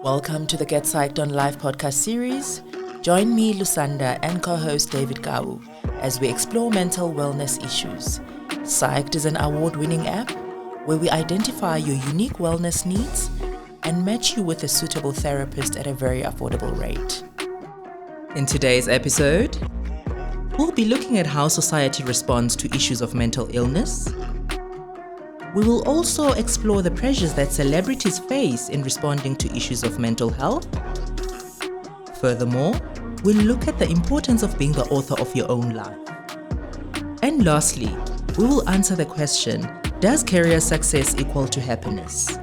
Welcome to the Get Psyched on Life podcast series. Join me, Lusanda, and co-host David Gau as we explore mental wellness issues. Psyched is an award-winning app where we identify your unique wellness needs and match you with a suitable therapist at a very affordable rate. In today's episode, we'll be looking at how society responds to issues of mental illness. We will also explore the pressures that celebrities face in responding to issues of mental health. Furthermore, we'll look at the importance of being the author of your own life. And lastly, we will answer the question, does career success equal to happiness?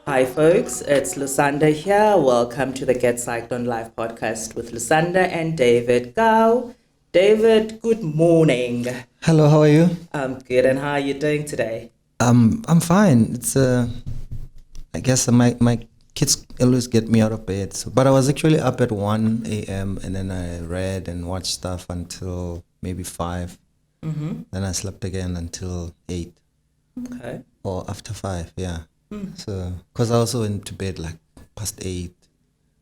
Hi folks, it's Lusanda here. Welcome to the Get Psyched on Life podcast with Lusanda and David Gau. David, good morning. Hello, how are you? I'm good, and how are you doing today? I'm fine. It's I guess my kids always get me out of bed. But I was actually up at 1 a.m. and then I read and watched stuff until maybe 5. Mm-hmm. Then I slept again until 8. Okay. Or after 5, yeah. So, because I also went to bed like past 8.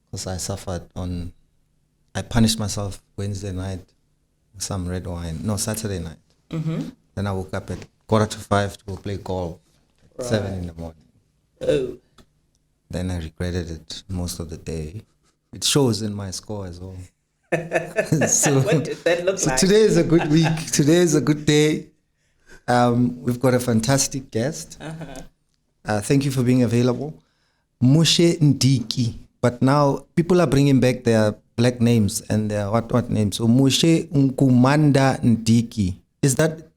Because I punished myself Wednesday night with some red wine. No, Saturday night. Mm-hmm. Then I woke up at 4:45 to go play golf at 7 in the morning. Oh. Then I regretted it most of the day. It shows in my score as well. So, what did that look like? Today is a good week. Today is a good day. We've got a fantastic guest. Thank you for being available. Moshe Nkumanda-Ndiki. But now people are bringing back their black names and their what names. So Moshe Nkumanda-Ndiki. Is that,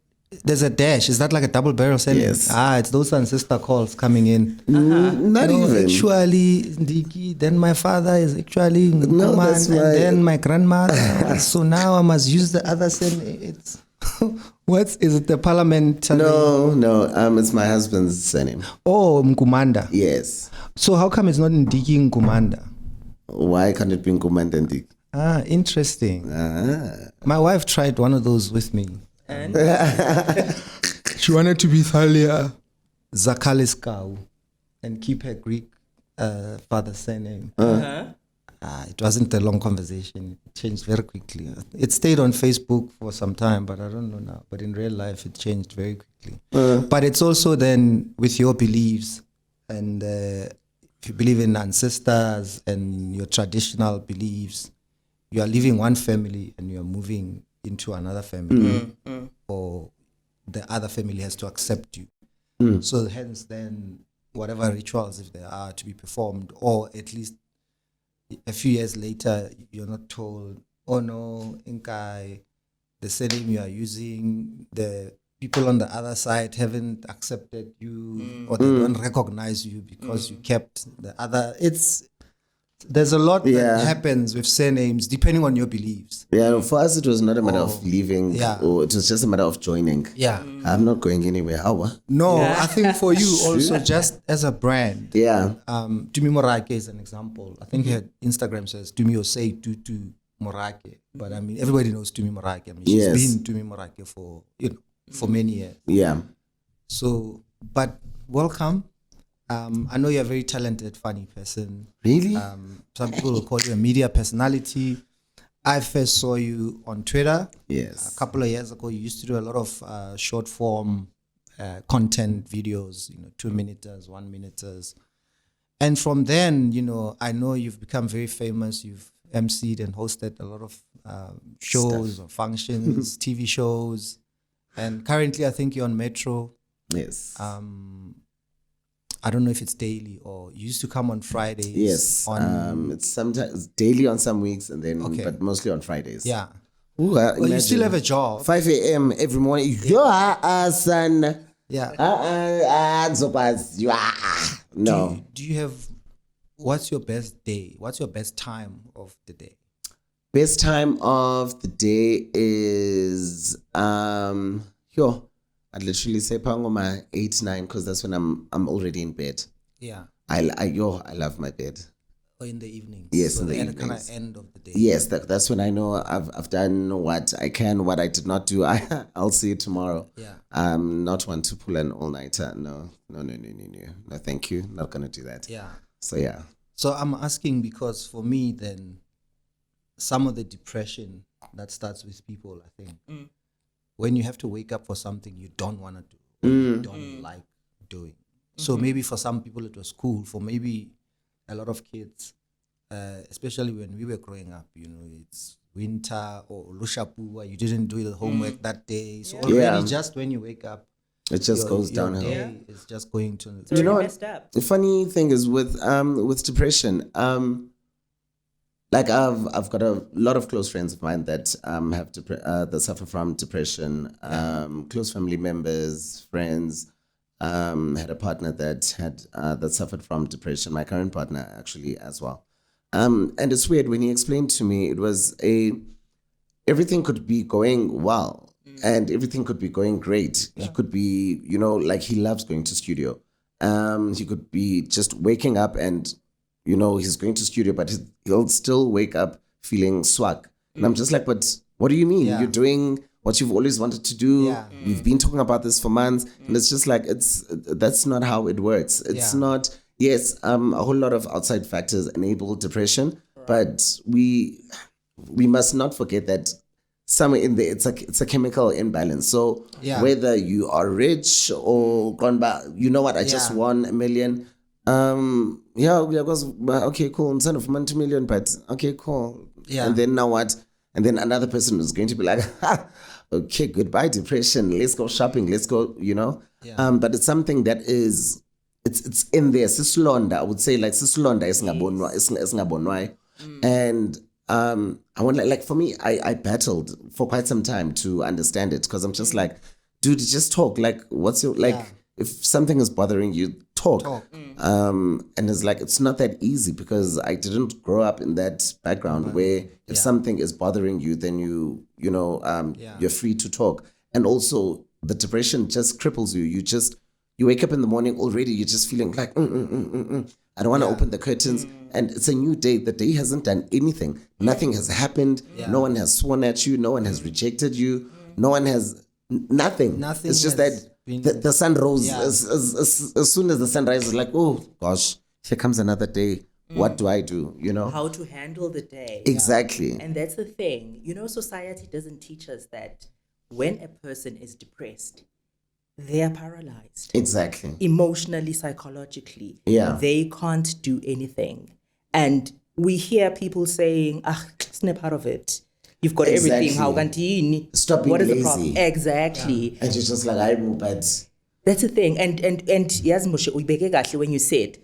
there's a dash, is that like a double barrel sentence? Yes. It's those ancestor calls coming in. Not even. Actually, Ndiki, then my father is actually Nkuman, and then my grandmother. So now I must use the other surname. It's is it the parliament? No, it's my husband's surname. Oh, Nkumanda. Yes. So how come it's not Ndiki Nkumanda? Why can't it be Nkumanda-Ndiki? Interesting. My wife tried one of those with me. And? She wanted to be Thalia Zakaliskau and keep her Greek father's surname. It wasn't a long conversation. It changed very quickly. It stayed on Facebook for some time, but I don't know now. But in real life, it changed very quickly. But it's also then with your beliefs. And if you believe in ancestors and your traditional beliefs, you are leaving one family and you are moving into another family, or the other family has to accept you. So hence then whatever rituals, if there are to be performed, or at least a few years later, you're not told, oh no, Inkai, the surname you are using, the people on the other side haven't accepted you, or they don't recognize you because you kept the other. There's a lot that happens with surnames depending on your beliefs. Yeah, for us it was not a matter of leaving, or it was just a matter of joining. Yeah. I'm not going anywhere. How? No, I think for you also, just as a brand. Yeah. Tumi Morake is an example. I think her Instagram says Tumi Osei Tutu Morake. But I mean, everybody knows Tumi Morake. I mean, she's been Tumi Morake for many years. Yeah. So, but welcome. I know you're a very talented, funny person. Really? Some people will call you a media personality. I first saw you on Twitter. Yes. A couple of years ago, you used to do a lot of short form content videos, 2 minuters, 1 minuters. And from then, I know you've become very famous. You've emceed and hosted a lot of shows or functions, TV shows. And currently, I think you're on Metro. Yes. I don't know if it's daily or you used to come on Fridays. Yes. It's sometimes daily on some weeks, and then but mostly on Fridays. Yeah. Ooh, well, you still have a job. 5 a.m. every morning. Son. Yeah. No. Do you have? What's your best day? What's your best time of the day? Best time of the day is I'd literally say pangoma 8-9 because that's when I'm already in bed. Yeah. I love my bed. Or in the evening. Yes, so in the kind of evenings. end of the day. Yes, that's when I know I've done what I can. What I did not do, I'll see it tomorrow. Yeah. Not one to pull an all-nighter. No. No, thank you. Not gonna do that. Yeah. So yeah. So I'm asking because for me, then some of the depression that starts with people, I think, when you have to wake up for something you don't want to do, or you don't like doing. So maybe for some people it was cool. For maybe a lot of kids, especially when we were growing up, it's winter or lushapua, you didn't do the homework that day. So already just when you wake up, it just goes your downhill. day is just going to. It's already messed up. The funny thing is with depression, like I've got a lot of close friends of mine that that suffer from depression. Close family members, friends. Had a partner that suffered from depression. My current partner actually as well. And it's weird when he explained to me, it was everything could be going well and everything could be going great. He could be, like he loves going to studio. He could be just waking up and, he's going to studio, but he'll still wake up feeling swag. And I'm just like, but what do you mean? You're doing what you've always wanted to do. Yeah. We've been talking about this for months. And it's just like, that's not how it works. It's not, yes, a whole lot of outside factors enable depression, but we must not forget that somewhere in there, it's a chemical imbalance. So whether you are rich or gone by, you know what, I just won $1 million. Okay, cool. Instead of $1 million, but okay, cool. Yeah. And then now what? And then another person is going to be like, okay, goodbye depression. Let's go shopping. Let's go, But it's something that is, it's in there. Sislonda, I would say like sislonda is ngabonwa. And I want like for me, I battled for quite some time to understand it because I'm just like, dude, just talk. Like, what's your if something is bothering you, talk. And it's like, it's not that easy because I didn't grow up in that background where if something is bothering you, then you're free to talk. And also the depression just cripples you. You wake up in the morning already, you're just feeling like, I don't want to open the curtains. And it's a new day. The day hasn't done anything. Nothing has happened. No one has sworn at you. No one has rejected you. No one has nothing. It's just that the sun rose. As soon as the sun rises, like, oh gosh, here comes another day. What do I do? How to handle the day. Exactly. And that's the thing. Society doesn't teach us that when a person is depressed, they are paralyzed. Exactly. Emotionally, psychologically. Yeah. They can't do anything. And we hear people saying, snap out of it. You've got everything. How can you stop being what is lazy? The problem? Exactly. Yeah. And you're just like, I move, but that's the thing. And yes, Moshe, uyibeke kahle when you said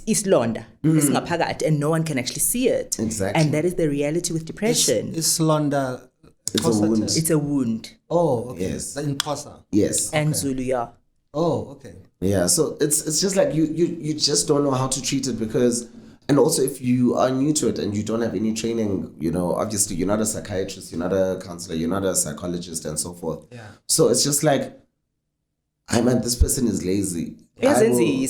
islonda, esingaphakathi, and no one can actually see it. Exactly. And that is the reality with depression. Islonda. It's a wound. It's a wound. Oh, okay. Yes. In Xhosa. Yes. And Zulu, yeah. Oh, okay. Yeah. So it's just like you just don't know how to treat it because, and also if you are new to it and you don't have any training, obviously you're not a psychiatrist, you're not a counselor, you're not a psychologist, and so forth. Yeah. So it's just like, this person is lazy. Yes, I mean,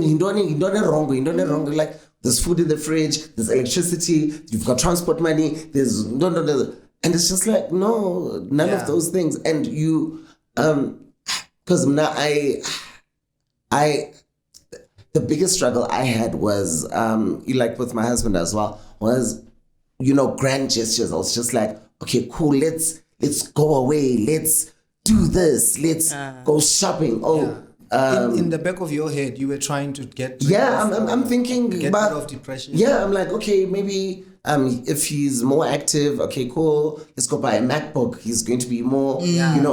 you don't wrong. Like, there's food in the fridge, there's electricity, you've got transport money, there's no. And it's just like, no, none of those things. And you, because now the biggest struggle I had was, like with my husband as well, was, grand gestures. I was just like, okay, cool, let's go away, let's do this, let's go shopping. In the back of your head, you were trying to get I'm thinking get about rid of depression. Yeah, I'm like, okay, maybe if he's more active, okay, cool, let's go buy a MacBook. He's going to be more,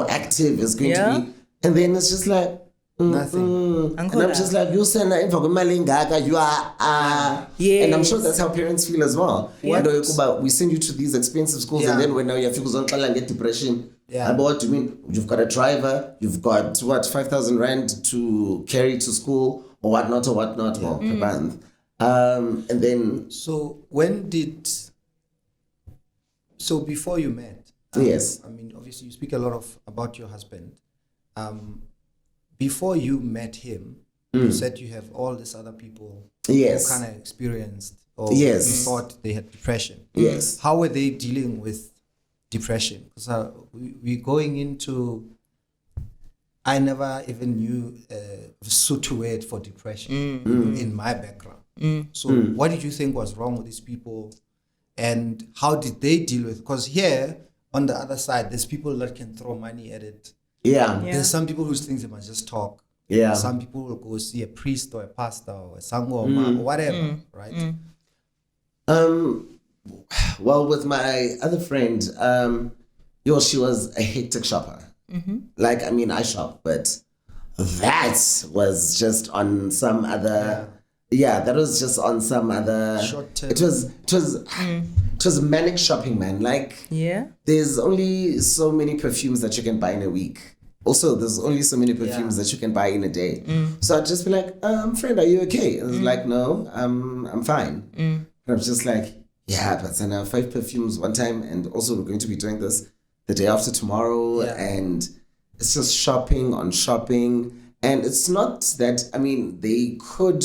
active. It's going to be, and then it's just like nothing. And I'm just like, you send you are yes. And I'm sure that's how parents feel as well. We send you to these expensive schools, and then when now you have to get depression. Yeah. But what do you mean? You've got a driver, you've got 5,000 rand to carry to school or whatnot. Well, per month. And then before you met, yes. I mean, obviously you speak a lot about your husband. Before you met him, You said you have all these other people Yes. who kind of experienced or Yes. thought they had depression. Yes. How were they dealing with depression? Because we're going into, I never even knew a Sotho word for depression in my background. So what did you think was wrong with these people? And how did they deal with it? Because here, on the other side, there's people that can throw money at it. Yeah. There's some people who think they must just talk. Yeah. Some people will go see a priest or a pastor or a sangoma or whatever, right? Well, with my other friend, she was a hectic shopper. Like, I mean, I shop, but that was just on some other. Yeah, that was just on some other. Short term. It was manic shopping, man. Like, there's only so many perfumes that you can buy in a week. Also, there's only so many perfumes that you can buy in a day. So I'd just be like, friend, are you okay? And it's like, no, I'm fine. And I'm just like, yeah, but then I have 5 perfumes one time, and also we're going to be doing this the day after tomorrow, and it's just shopping on shopping. And it's not that, I mean, they could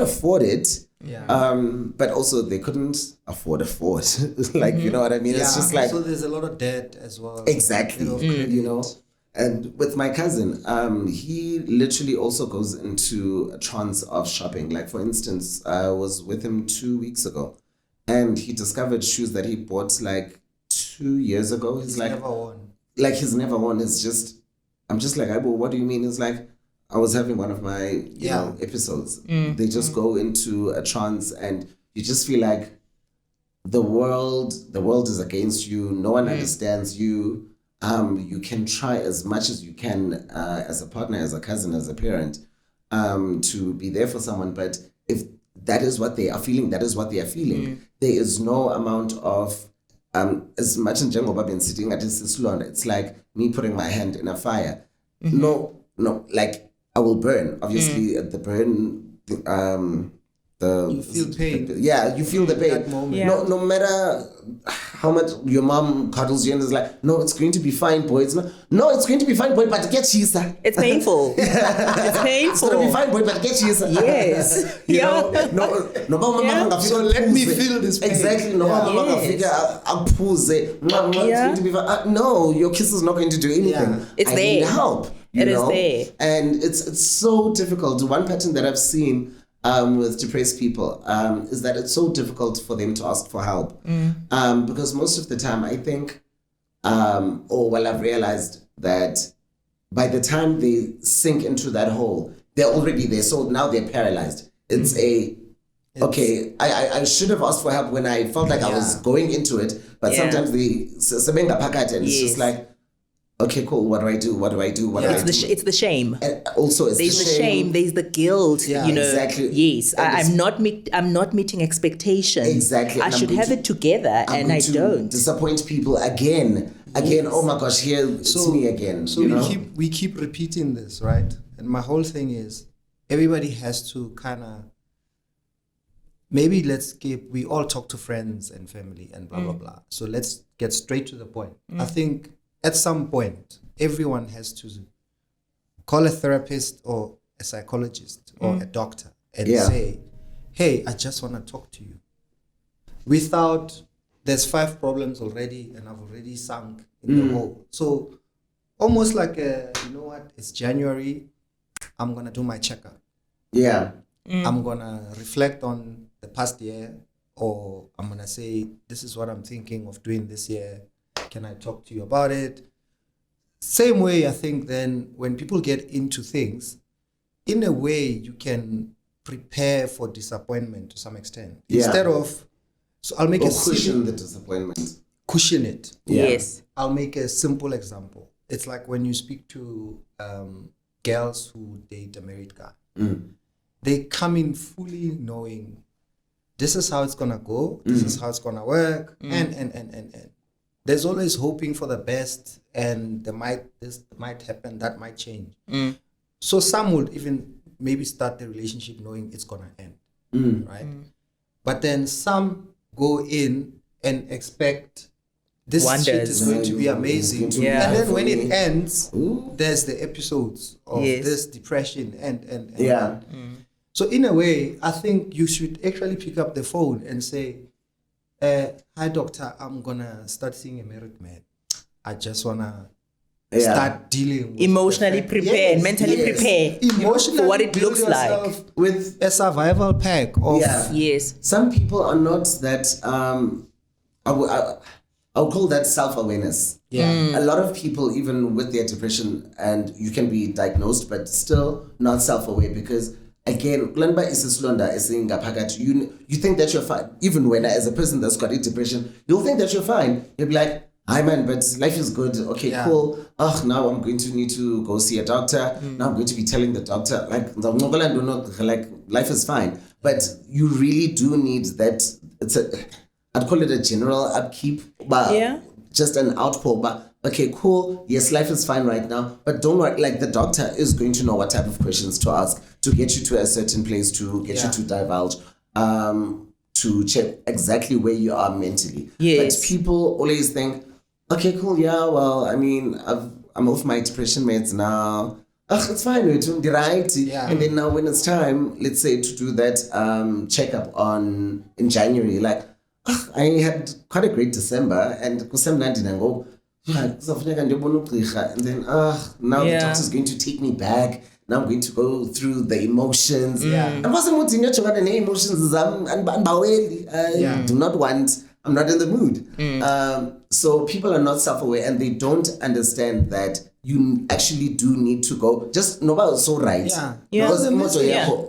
afford it, but also they couldn't afford. Like, you know what I mean? It's just like, so there's a lot of debt as well. Exactly. You know, and with my cousin, he literally also goes into a trance of shopping. Like, for instance, I was with him 2 weeks ago, and he discovered shoes that he bought like 2 years ago. He's like, never worn. Like, he's never worn. It's just, I'm just like, what do you mean? It's like, I was having one of my you know, episodes. They just go into a trance, and you just feel like the world is against you. No one understands you. You can try as much as you can as a partner, as a cousin, as a parent, to be there for someone. But if that is what they are feeling, that is what they are feeling. There is no amount of, as much as Jengoba been sitting at this salon, it's like me putting my hand in a fire. No, like, I will burn. Obviously, the burn, you feel pain. You feel the pain. That moment. No matter how much your mom cuddles you and is like, no, it's going to be fine, boy. It's going to be fine, boy, but get cheesa. It's painful. It's painful. It's going to be fine, boy, but get cheesa. Yes. You know? No, So let me feel this pain. Exactly. No, Yes. it's going to be fine. No, your kiss is not going to do anything. Yeah. It's I there. need help. It is there. And it's so difficult. One pattern that I've seen with depressed people is that it's so difficult for them to ask for help. Because most of the time, I think, I've realized that by the time they sink into that hole, they're already there. So now they're paralyzed. I should have asked for help when I felt like I was going into it. But sometimes and it's just like, okay, cool. What do I do? It's the shame. And also, it's There's the shame. There's the guilt. Yeah, you know. exactly. Yes, I'm not meeting expectations. Exactly. I should have it together, and I don't. Disappoint people again. Oh my gosh, here it's me again. So we keep repeating this, right? And my whole thing is, everybody has to kind of, maybe we all talk to friends and family and blah blah blah. So let's get straight to the point. I think, at some point, everyone has to call a therapist or a psychologist or a doctor and say, hey, I just want to talk to you. Without, there's 5 problems already and I've already sunk in the hole. So almost like, you know what, it's January, I'm going to do my checkup. Yeah. I'm going to reflect on the past year, or I'm going to say, this is what I'm thinking of doing this year. Can I talk to you about it? Same way, I think then when people get into things, in a way you can prepare for disappointment to some extent. Instead of, so I'll make cushion the disappointment. Cushion it. Yeah. Yes. I'll make a simple example. It's like when you speak to girls who date a married guy. They come in fully knowing this is how it's gonna go, this is how it's gonna work, and. There's always hoping for the best, and this might happen, that might change. So some would even maybe start the relationship knowing it's gonna end, right? But then some go in and expect this Wonders. shit is going to be amazing. Yeah. And then when it ends, there's the episodes of this depression and Yeah. So in a way, I think you should actually pick up the phone and say, hi doctor, I'm gonna start seeing a married man. I just wanna start dealing with emotionally prepare, mentally prepare emotionally for what it build looks like. yourself with a survival pack of Yes. Some people are not that. I'll call that self-awareness. Yeah. A lot of people, even with their depression, and you can be diagnosed, but still not self-aware because, again, you think that you're fine. Even when, as a person that's got a depression, you'll think that you're fine. You'll be like, hi man, but life is good. Okay, cool. Oh, now I'm going to need to go see a doctor. Now I'm going to be telling the doctor, like life is fine. But you really do need that. I'd call it a general upkeep, but just an outpour. But okay, cool. Yes, life is fine right now. But don't worry, like the doctor is going to know what type of questions to ask to get you to a certain place, to get you to divulge, to check exactly where you are mentally. Yes. But people always think, okay, cool, yeah, well, I mean, I'm off my depression meds now. It's fine, we're right. Yeah. And then now when it's time, let's say to do that checkup in January, like, I had quite a great December and and then now the doctor's going to take me back. Now I'm going to go through the emotions. I wasn't any emotions. I do not want. I'm not in the mood. So people are not self-aware and they don't understand that you actually do need to go. Just nobody so right. Because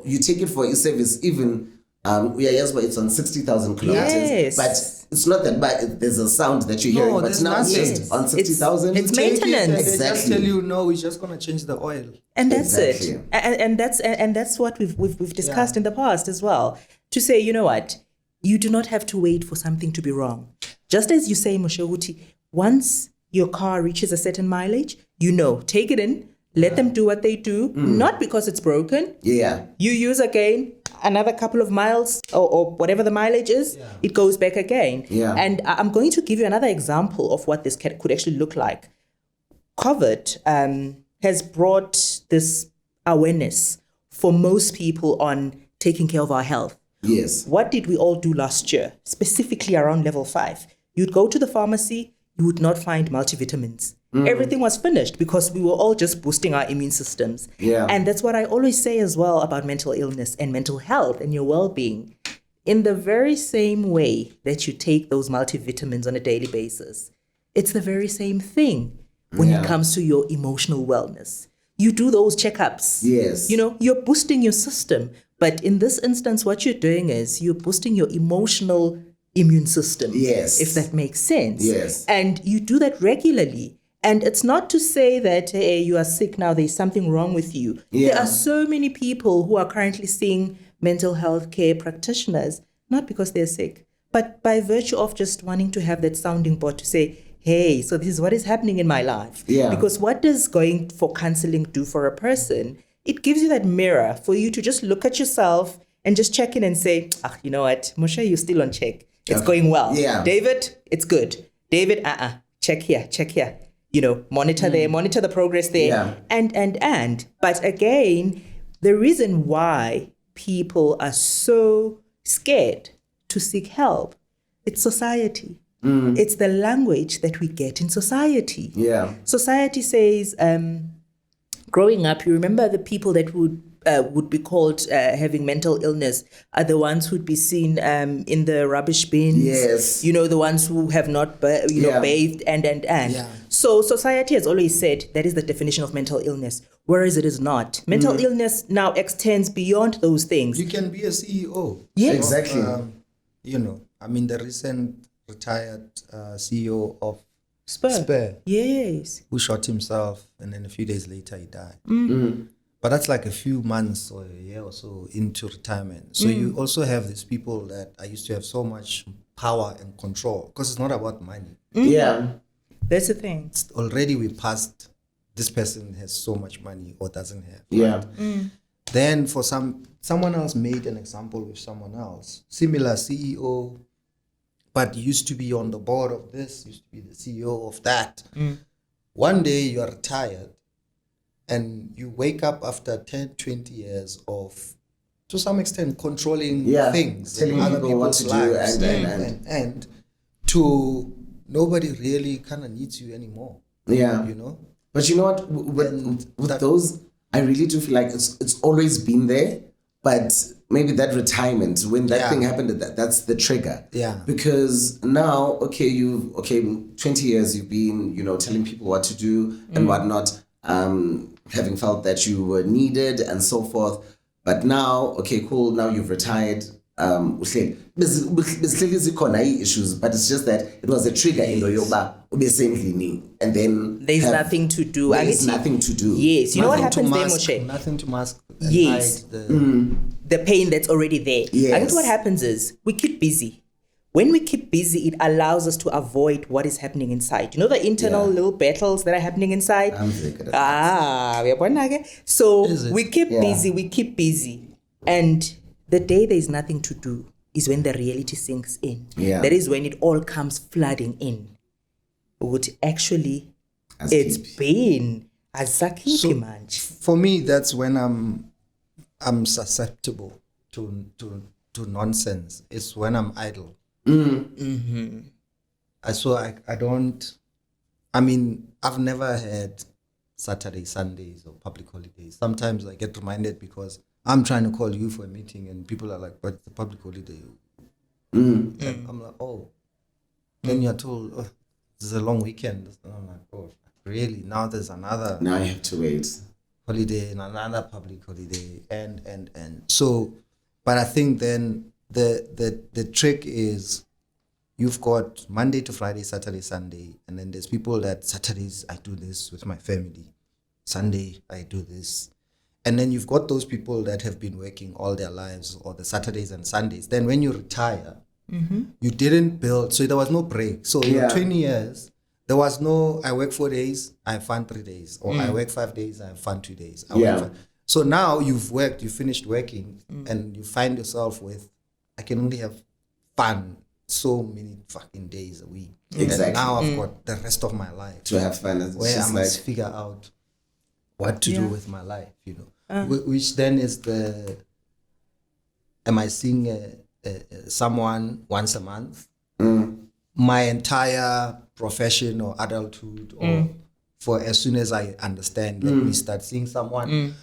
you take it for a service even. It's on 60,000 kilometers, but it's not that bad. There's a sound that you're hearing, but now it's just on 60,000. It's maintenance. They just tell you, no, we're just gonna change the oil, and that's it. And that's what we've discussed in the past as well. To say, you know what, you do not have to wait for something to be wrong. Just as you say, Moshe Wuti, once your car reaches a certain mileage, take it in. Let them do what they do, not because it's broken. You use again another couple of miles or whatever the mileage is, it goes back again. And I'm going to give you another example of what this could actually look like. COVID has brought this awareness for most people on taking care of our health. What did we all do last year, specifically around level 5? You'd go to the pharmacy, you would not find multivitamins. Everything was finished because we were all just boosting our immune systems. And that's what I always say as well about mental illness and mental health and your well-being. In the very same way that you take those multivitamins on a daily basis, it's the very same thing when it comes to your emotional wellness. You do those checkups. You're boosting your system. But in this instance, what you're doing is you're boosting your emotional immune system. If that makes sense. And you do that regularly. And it's not to say that, hey, you are sick now, there's something wrong with you. There are so many people who are currently seeing mental health care practitioners, not because they're sick, but by virtue of just wanting to have that sounding board to say, hey, so this is what is happening in my life. Because what does going for counseling do for a person? It gives you that mirror for you to just look at yourself and just check in and say, you know what, Moshe, you're still on check. It's going well. David, it's good. David, check here. Monitor there, monitor the progress there, and. But again, the reason why people are so scared to seek help, it's society. It's the language that we get in society. Society says, growing up, you remember the people that would be called having mental illness are the ones who'd be seen in the rubbish bins. The ones who have not bathed and. So society has always said that is the definition of mental illness, whereas it is not. Mental illness now extends beyond those things. You can be a CEO. Exactly. The recent retired CEO of Spur. Who shot himself and then a few days later he died. But that's like a few months or a year or so into retirement. So you also have these people that I used to have so much power and control because it's not about money. That's the thing. Already we passed, this person has so much money or doesn't have. Right? Then for someone else made an example with someone else. Similar CEO, but used to be on the board of this, used to be the CEO of that. One day you are retired and you wake up after 10, 20 years of, to some extent, controlling things, telling other people what to lives, do, and to nobody really kind of needs you anymore. Yeah. You know? But you know what? With those, I really do feel like it's always been there, but maybe that retirement, when that thing happened, that's the trigger. Yeah. Because now, 20 years you've been, telling people what to do and whatnot, having felt that you were needed and so forth. But now, now you've retired. There's issues, but it's just that it was a trigger in the yoga, and then there's nothing to do. There's nothing to do. Yes, you know what happens there, Moshe? Nothing to mask. Yes, the pain that's already there. Yes. I guess what happens is we keep busy. When we keep busy, it allows us to avoid what is happening inside. You know the internal little battles that are happening inside? I'm very good at that. So we keep busy. And the day there's nothing to do is when the reality sinks in. Yeah. That is when it all comes flooding in. What actually it's been azakipi manje. For me, that's when I'm susceptible to nonsense. It's when I'm idle. I've never had Saturday, Sundays or public holidays. Sometimes I get reminded because I'm trying to call you for a meeting and people are like, but it's a public holiday. And I'm like, oh. Then you're told, oh, this is a long weekend. And I'm like, oh, really? Now there's another. Now you have to wait. Holiday and another public holiday and so, but I think then the trick is you've got Monday to Friday, Saturday, Sunday, and then there's people that Saturdays I do this with my family, Sunday I do this, and then you've got those people that have been working all their lives or the Saturdays and Sundays. Then when you retire, you didn't build, so there was no break. So in 20 years. There was no, I work 4 days, I have fun 3 days. Or I work 5 days, I have fun 2 days. So now you've worked, you finished working, and you find yourself with, I can only have fun so many fucking days a week. Exactly. And now I've got the rest of my life to have fun. Where I must figure out what to do with my life, Which then is am I seeing someone once a month? My entire profession or adulthood or for as soon as I understand, let me start seeing someone.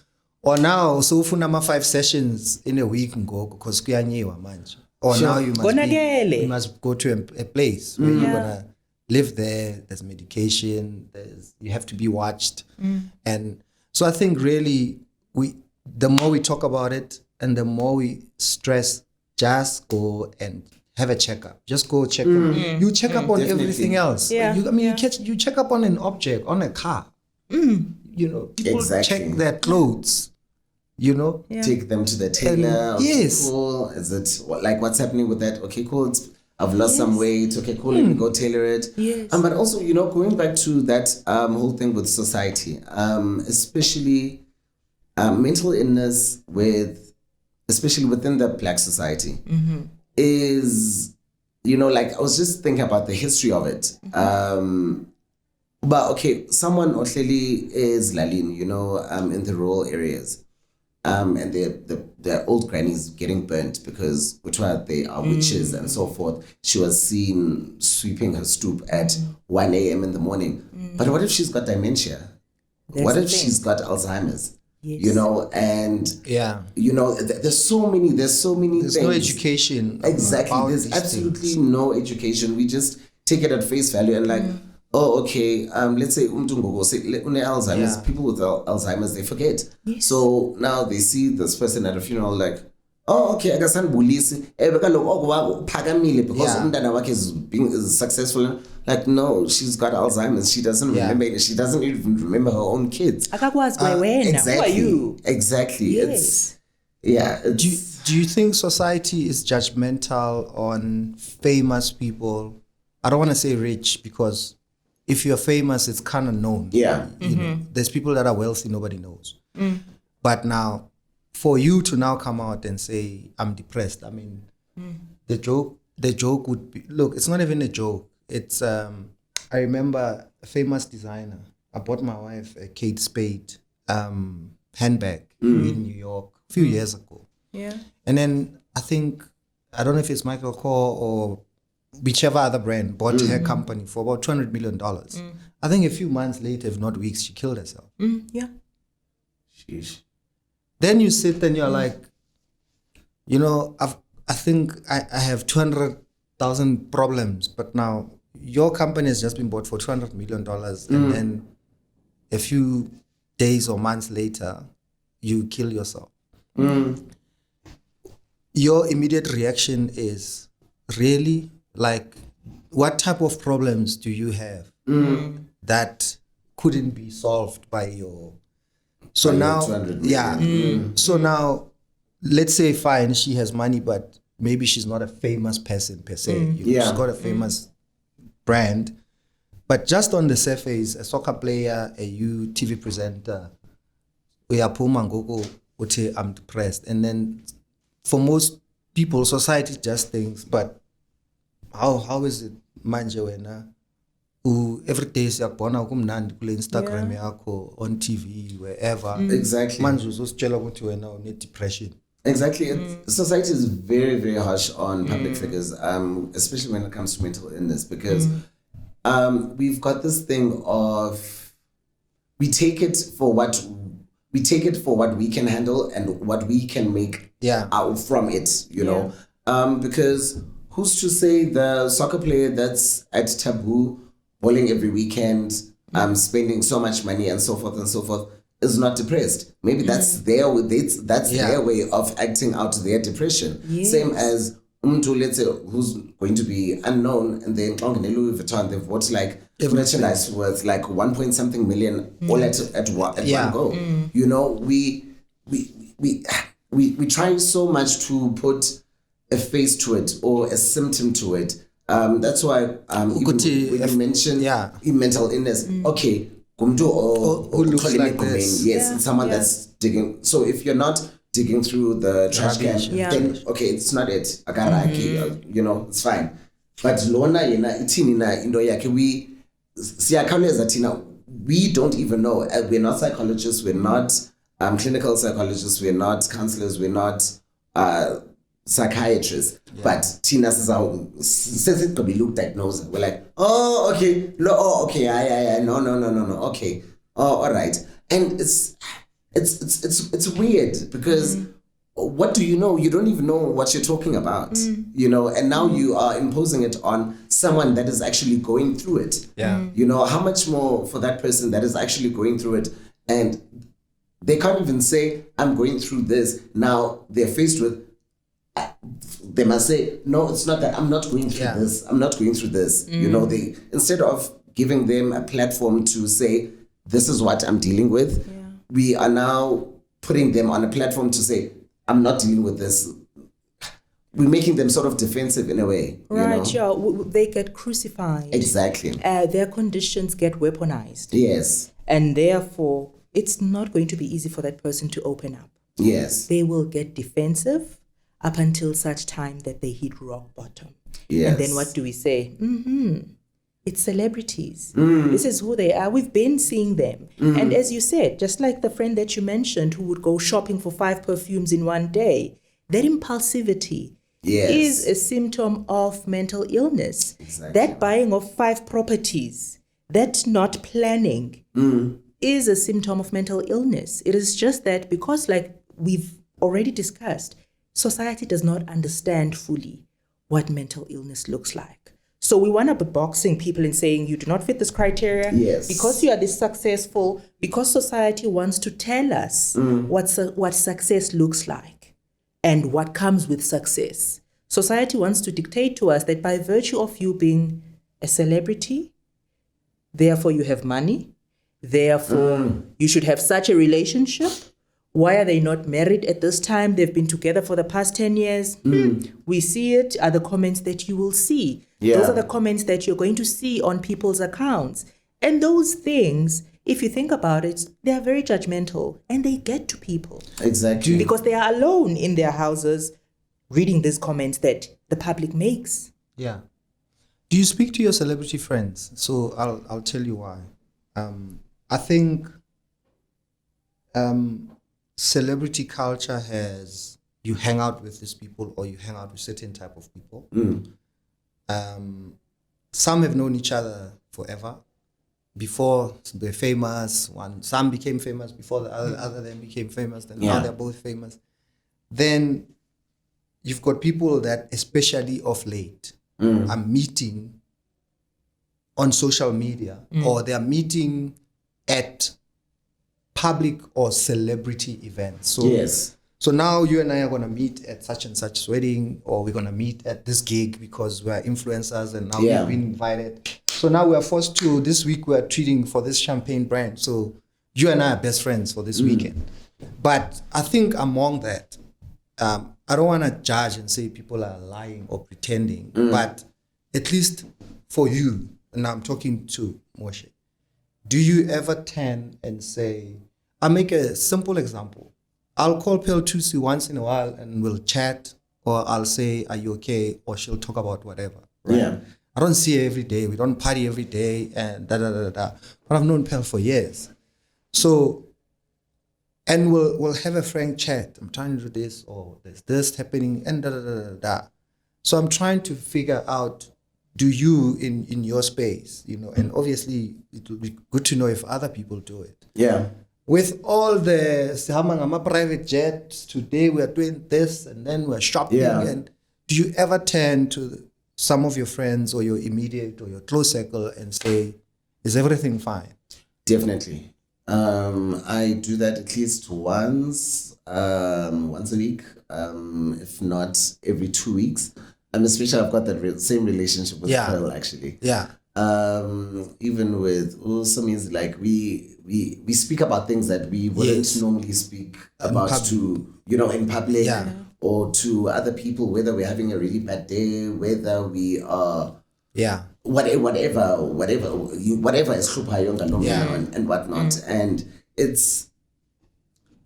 Or now, so funama 5 sessions in a week go because kuyanyiwa manje. Or now you must go to a place where you're gonna live there. There's medication. You have to be watched, and so I think really the more we talk about it and the more we stress, just go and have a checkup. Just go check up. You check up on everything else. Yeah. You check up on an object, on a car. People check their clothes. Take them to the tailor. Yes. Cool. Is it like what's happening with that? Okay, cool. I've lost some weight. Okay, cool. Let me go tailor it. Yes. But also, going back to that whole thing with society, especially mental illness especially within the Black society. Is, like I was just thinking about the history of it. But okay, someone Otleli is Lalin, in the rural areas. And their old grannies getting burnt because they are witches and so forth. She was seen sweeping her stoop at 1 a.m. in the morning. But what if she's got dementia? What if she's got Alzheimer's? Yes. There's so many There's things. No education. Exactly. There's absolutely no education. We just take it at face value and let's say Alzheimer's, people with Alzheimer's, they forget. Yes. So now they see this person at a funeral like, oh, okay, I got some bullies. Because umntana wakhe is successful. Like, no, she's got Alzheimer's. She doesn't remember. She doesn't even remember her own kids. Exactly. Who are you? Exactly. Yes. Do you think society is judgmental on famous people? I don't want to say rich because if you're famous, it's kind of known. Yeah. There's people that are wealthy, nobody knows. But now, for you to now come out and say, I'm depressed, the joke the joke would be, look, it's not even a joke. It's, I remember a famous designer. I bought my wife a Kate Spade handbag in New York a few years ago. Yeah. And then I think, I don't know if it's Michael Kors or whichever other brand bought her company for about $200 million. I think a few months later, if not weeks, she killed herself. Yeah. Sheesh. Then you sit and you're like, you know, I think I have 200,000 problems, but now your company has just been bought for $200 million. And then a few days or months later, you kill yourself. Your immediate reaction is, really? Like, what type of problems do you have that couldn't be solved by your... So now, so now, let's say, fine, she has money, but maybe she's not a famous person per se. You know, she's got a famous brand. But just on the surface, a soccer player, a TV presenter, I'm depressed. And then for most people, society just thinks, but how is it manje wena? Every day siyakubona kumnandi kule Instagram yakho, on TV, wherever. Exactly. Manje uzositshela ukuthi wena une depression. Exactly. Society is very, very harsh on public figures, especially when it comes to mental illness, because we've got this thing of we take it for what we can handle and what we can make out from it, you know. Because who's to say the soccer player that's at Taboo bowling every weekend, spending so much money and so forth is not depressed? Maybe that's their way of acting out their depression. Same as let's say, who's going to be unknown, and then Louis Vuitton, they've bought like merchandise worth like 1.something million all at one go. You know, we try so much to put a face to it or a symptom to it. That's why even when you mention mental illness, okay, who looks like this? Yes, it's someone that's digging. So if you're not digging through the trash can, then okay, it's not it. You know, it's fine. But Lona we don't even know. We're not psychologists, we're not clinical psychologists, we're not counselors, we're not psychiatrists. But Tina says it could be looked diagnosed. We're like, oh okay, no, okay, oh, all right. And it's weird because what do you know? You don't even know what you're talking about, you know, and now you are imposing it on someone that is actually going through it. You know, how much more for that person that is actually going through it, and they can't even say, I'm going through this. Now they're faced with, they must say, no, it's not that, I'm not going through this. I'm not going through this. You know, they, instead of giving them a platform to say, this is what I'm dealing with, we are now putting them on a platform to say, I'm not dealing with this. We're making them sort of defensive in a way. Right, you know? They get crucified. Exactly. Their conditions get weaponized. Yes. And therefore, it's not going to be easy for that person to open up. Yes. They will get defensive up until such time that they hit rock bottom. Yes. And then what do we say? It's celebrities. This is who they are. We've been seeing them. And as you said, just like the friend that you mentioned who would go shopping for 5 perfumes in one day, that impulsivity is a symptom of mental illness. Exactly. That buying of 5 properties, that not planning is a symptom of mental illness. It is just that because, like we've already discussed, society does not understand fully what mental illness looks like. So we want to be boxing people and saying you do not fit this criteria. Yes. Because you are this successful, because society wants to tell us what success looks like and what comes with success. Society wants to dictate to us that by virtue of you being a celebrity, therefore you have money, therefore you should have such a relationship. Why are they not married at this time? They've been together for the past 10 years. We see it, are the comments that you will see. Those are the comments that you're going to see on people's accounts. And those things, if you think about it, they are very judgmental and they get to people. Exactly. Because they are alone in their houses reading these comments that the public makes. Yeah. Do you speak to your celebrity friends? So I'll tell you why. I think celebrity culture has, you hang out with these people or you hang out with certain type of people. Some have known each other forever. Before they're famous, some became famous before the other then became famous, then now they're both famous. Then you've got people that, especially of late, are meeting on social media or they're meeting at public or celebrity events. So now you and I are going to meet at such and such wedding, or we're going to meet at this gig because we're influencers and now we've been invited. So now we are forced to, this week we are treating for this champagne brand. So you and I are best friends for this weekend. But I think among that, I don't want to judge and say people are lying or pretending, but at least for you, and I'm talking to Moshe, do you ever turn and say, I'll make a simple example. I'll call Pearl Tusi once in a while and we'll chat, or I'll say, are you okay? Or she'll talk about whatever. Right? Yeah. I don't see her every day. We don't party every day and But I've known Pearl for years. So, and we'll have a frank chat. I'm trying to do this, or there's this happening, and So I'm trying to figure out, do you in your space, and obviously it will be good to know if other people do it. Yeah. With all the private jets, today we are doing this and then we're shopping. Yeah. And do you ever turn to some of your friends or your immediate or your close circle and say, is everything fine? Definitely. I do that at least once a week, if not every 2 weeks. And especially I've got that same relationship with Pearl, actually. Yeah. Even with some means like we speak about things that we wouldn't normally speak about to in public or to other people, whether we're having a really bad day, whether we are whatever is and whatnot. And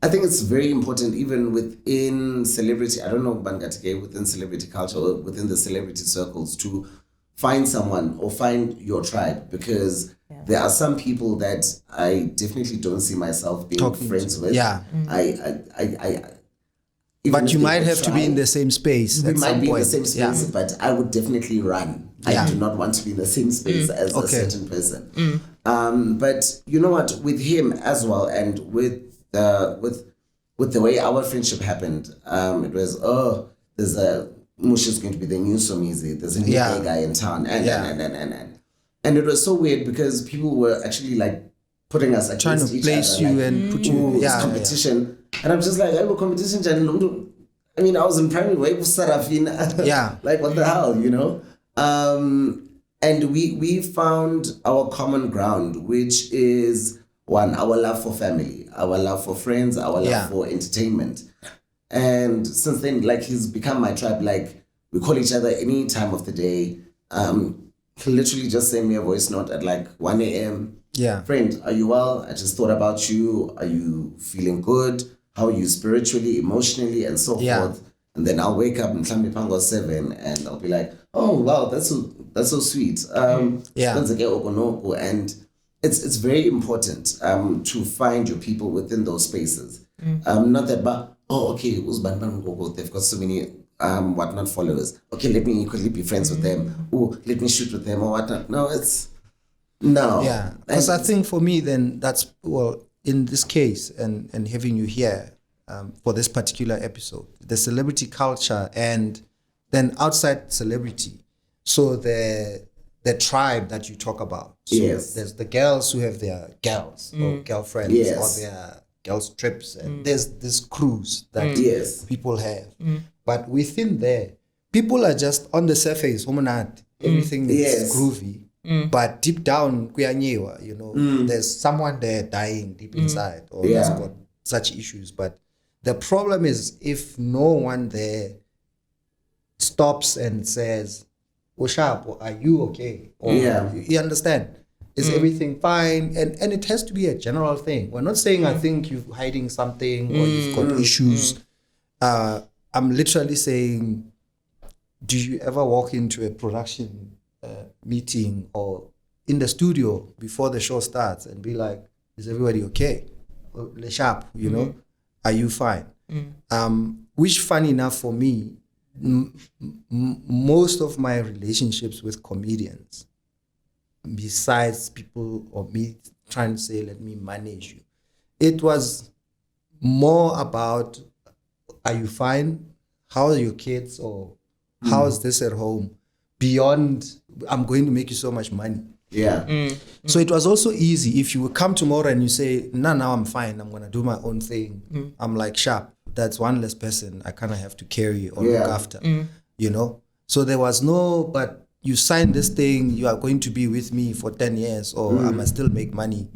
I think it's very important, even within celebrity, I don't know, within celebrity culture or within the celebrity circles, to find someone or find your tribe, because there are some people that I definitely don't see myself being friends with. Yeah. But you might have to be in the same space. We might be in the same space, but I would definitely run. I do not want to be in the same space as a certain person. But you know what, with him as well, and with the way our friendship happened, it was, Moshe is going to be the new Somizi. There's a new gay guy in town. And it was so weird because people were actually like putting us trying against to each place other, you like, and put you in competition. And I'm just like, I have a competition. I mean, I was in primary way with Sarafina. Like, what the hell, And we found our common ground, which is one, our love for family, our love for friends, our love for entertainment. And since then, like, he's become my tribe. Like, we call each other any time of the day. He'll literally just send me a voice note at like 1 a.m. Yeah. Friend, are you well? I just thought about you. Are you feeling good? How are you spiritually, emotionally, and so forth? And then I'll wake up and Pango 7 and I'll be like, oh, wow, that's so sweet. And it's very important to find your people within those spaces. Not that, but, okay, they've got so many whatnot followers. Okay, let me equally be friends with them. Oh, let me shoot with them or whatnot. No. Yeah, because I think for me then that's, in this case and having you here for this particular episode, the celebrity culture and then outside celebrity. So the tribe that you talk about. So there's the girls who have their gals or girlfriends or their girls trips, and there's this cruise that people have. But within there, people are just on the surface, everything is groovy. But deep down, there's someone there dying deep inside or has got such issues. But the problem is if no one there stops and says, Oshap, are you okay? Or you understand? Is everything fine? And it has to be a general thing. We're not saying I think you're hiding something or you've got issues. I'm literally saying do you ever walk into a production meeting or in the studio before the show starts and be like, is everybody okay? Le sharp, you know, are you fine? Which, funny enough for me, most of my relationships with comedians, besides people or me trying to say, let me manage you, it was more about, are you fine? How are your kids? Or how's this at home? Beyond, I'm going to make you so much money. Yeah. So it was also easy if you would come tomorrow and you say, no, now I'm fine, I'm going to do my own thing. I'm like, sharp, that's one less person I kind of have to carry or look after, you know? So there was no, but you signed this thing, you are going to be with me for 10 years or I must still make money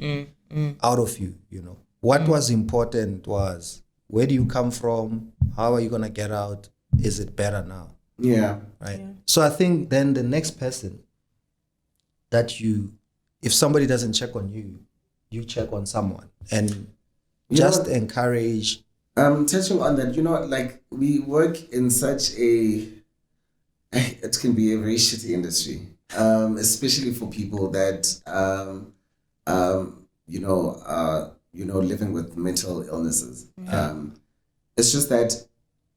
out of you, you know? What was important was, where do you come from? How are you going to get out? Is it better now? Yeah. Right. Yeah. So I think then the next person that if somebody doesn't check on you, you check on someone and just encourage. Touching on that, like we work in such it can be a very shitty industry, especially for people that, living with mental illnesses. It's just that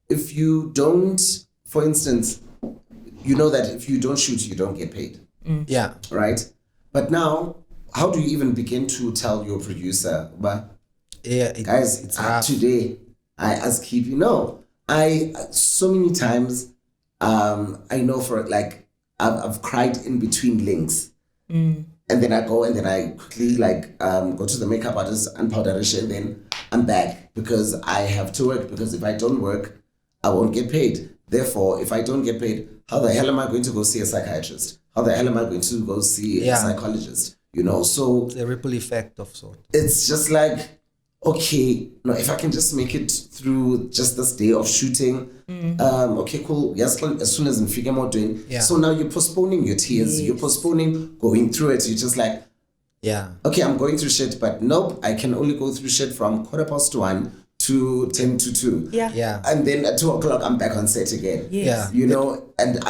if you don't, for instance, that if you don't shoot, you don't get paid. Yeah. Right? But now, how do you even begin to tell your producer, but guys, it's rough. Today, I ask keep, I so many times, I know for like, I've cried in between links. And then I go and then I quickly go to the makeup artist and powderish and then I'm back because I have to work, because if I don't work, I won't get paid. Therefore, if I don't get paid, how the hell am I going to go see a psychiatrist? How the hell am I going to go see a psychologist? So the ripple effect of sort. It's just like, okay, if I can just make it through just this day of shooting, okay, cool. Yes, as soon as I'm figuring out doing. Yeah. So now you're postponing your tears. Yes. You're postponing going through it. You're just like, okay, I'm going through shit, but nope, I can only go through shit from 1:15 to 10 to 2. Yeah. Yeah. And then at 2 o'clock, I'm back on set again. Yes. Yeah. And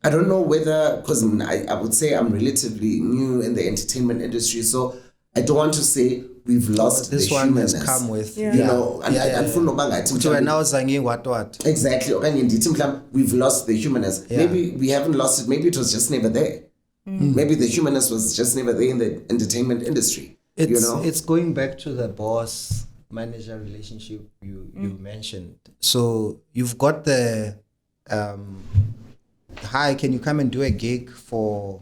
I don't know whether, because I would say I'm relatively new in the entertainment industry, so I don't want to say we've lost this the one humanness. has come with, and what. Exactly. We've lost the humanness. Yeah. Maybe we haven't lost it. Maybe it was just never there. Maybe the humanness was just never there in the entertainment industry. It's going back to the boss manager relationship you mentioned. So you've got the hi, can you come and do a gig for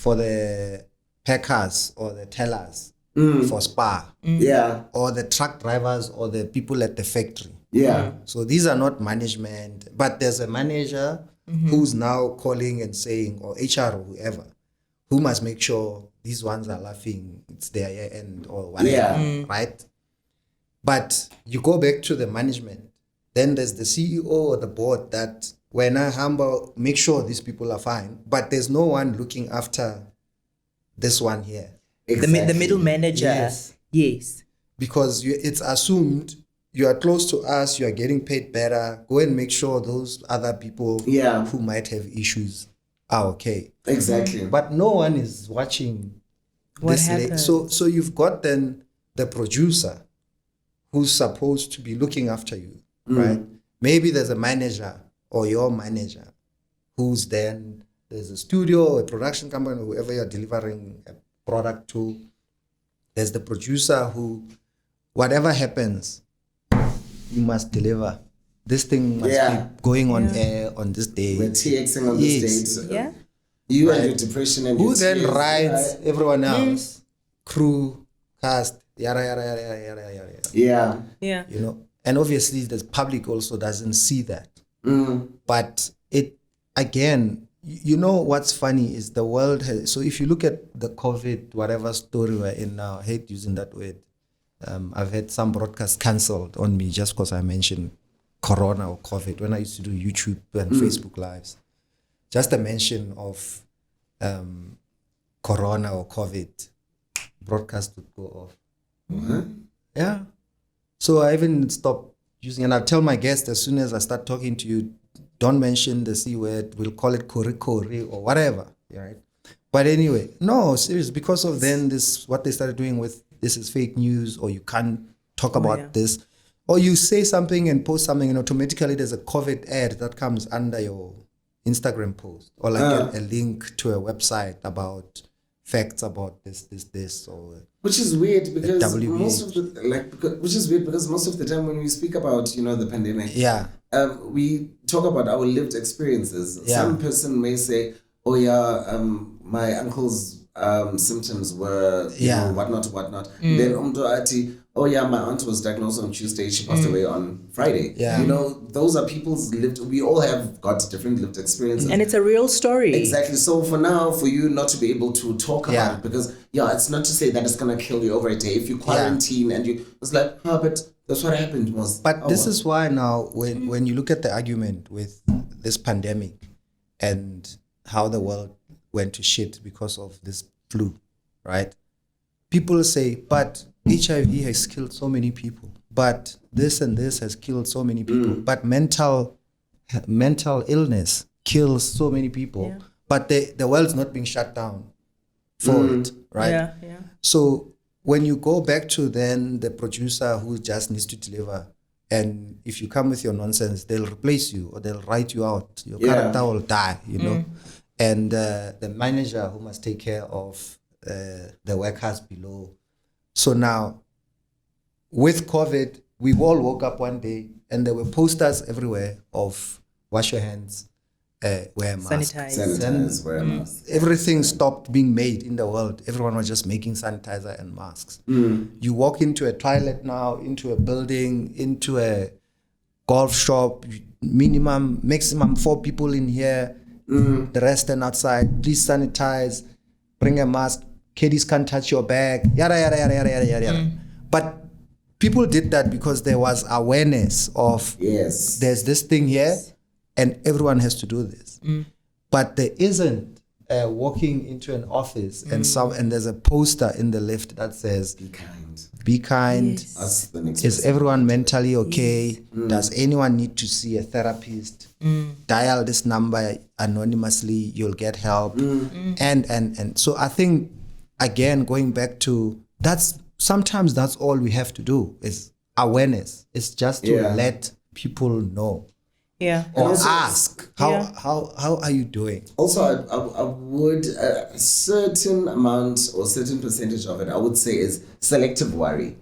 the packers or the tellers for Spa? Yeah. Or the truck drivers or the people at the factory. Yeah. So these are not management, but there's a manager who's now calling and saying, or HR or whoever, who must make sure these ones are laughing, it's their year end or whatever, right? But you go back to the management, then there's the CEO or the board that when I humble, make sure these people are fine, but there's no one looking after this one here. Exactly. The middle manager. Yes. Because it's assumed you are close to us, you are getting paid better, go and make sure those other people who might have issues are okay. Exactly. But no one is watching what happens. So you've got then the producer who's supposed to be looking after you, right? Maybe there's a manager or your manager who's then, there's a studio or a production company or whoever you're delivering a product to. There's the producer who, whatever happens, you must deliver. This thing must keep going on air on this day. We're TXing on this day. So you and your depression and who then rides everyone else, crew, cast, yada, yada, yada, yada, yada, yada. Yeah. And obviously the public also doesn't see that. But it, again, what's funny is the world has, so if you look at the COVID, whatever story we're in now, I hate using that word. I've had some broadcasts cancelled on me just because I mentioned Corona or COVID when I used to do YouTube and Facebook Lives. Just a mention of Corona or COVID, broadcast would go off. Yeah. So I even stopped using, and I tell my guests as soon as I start talking to you, don't mention the C word, we'll call it kori or whatever, right? But anyway, no, serious, because of then this, what they started doing with this is fake news, or you can't talk about this, or you say something and post something and automatically there's a COVID ad that comes under your Instagram post, or like a link to a website about facts about this, or which is weird because most of the time when we speak about the pandemic, we talk about our lived experiences. Some person may say, oh yeah, my uncle's symptoms were whatnot. Then oh yeah, my aunt was diagnosed on Tuesday, she passed away on Friday. Those are people's lived, we all have got different lived experiences, and it's a real story. Exactly. So for now, for you not to be able to talk about it, because it's not to say that it's gonna kill you over a day if you quarantine and you, it's like, but that's what happened was. But this is why now when you look at the argument with this pandemic and how the world went to shit because of this flu, right? People say, but HIV has killed so many people, but this and this has killed so many people, but mental illness kills so many people, but the world's not being shut down for it, right? So when you go back to then the producer who just needs to deliver, and if you come with your nonsense, they'll replace you or they'll write you out. Your character will die, and the manager who must take care of the workers below. So now, with COVID, we all woke up one day and there were posters everywhere of wash your hands, wear a mask. Sanitize, wear a mask. Everything stopped being made in the world. Everyone was just making sanitizer and masks. You walk into a toilet now, into a building, into a golf shop, maximum 4 people in here, the rest are outside. Please sanitize, bring a mask. Kiddies can't touch your bag, yada, yada, yada, yada, yada, yada. But people did that because there was awareness of there's this thing here and everyone has to do this. But there isn't walking into an office and there's a poster in the lift that says, be kind. Yes. Is everyone mentally okay? Does anyone need to see a therapist? Dial this number anonymously, you'll get help. And so I think, again, going back to sometimes that's all we have to do is awareness. It's just to let people know. Or ask, how are you doing? Also, I would, a certain amount or certain percentage of it, I would say is selective worry.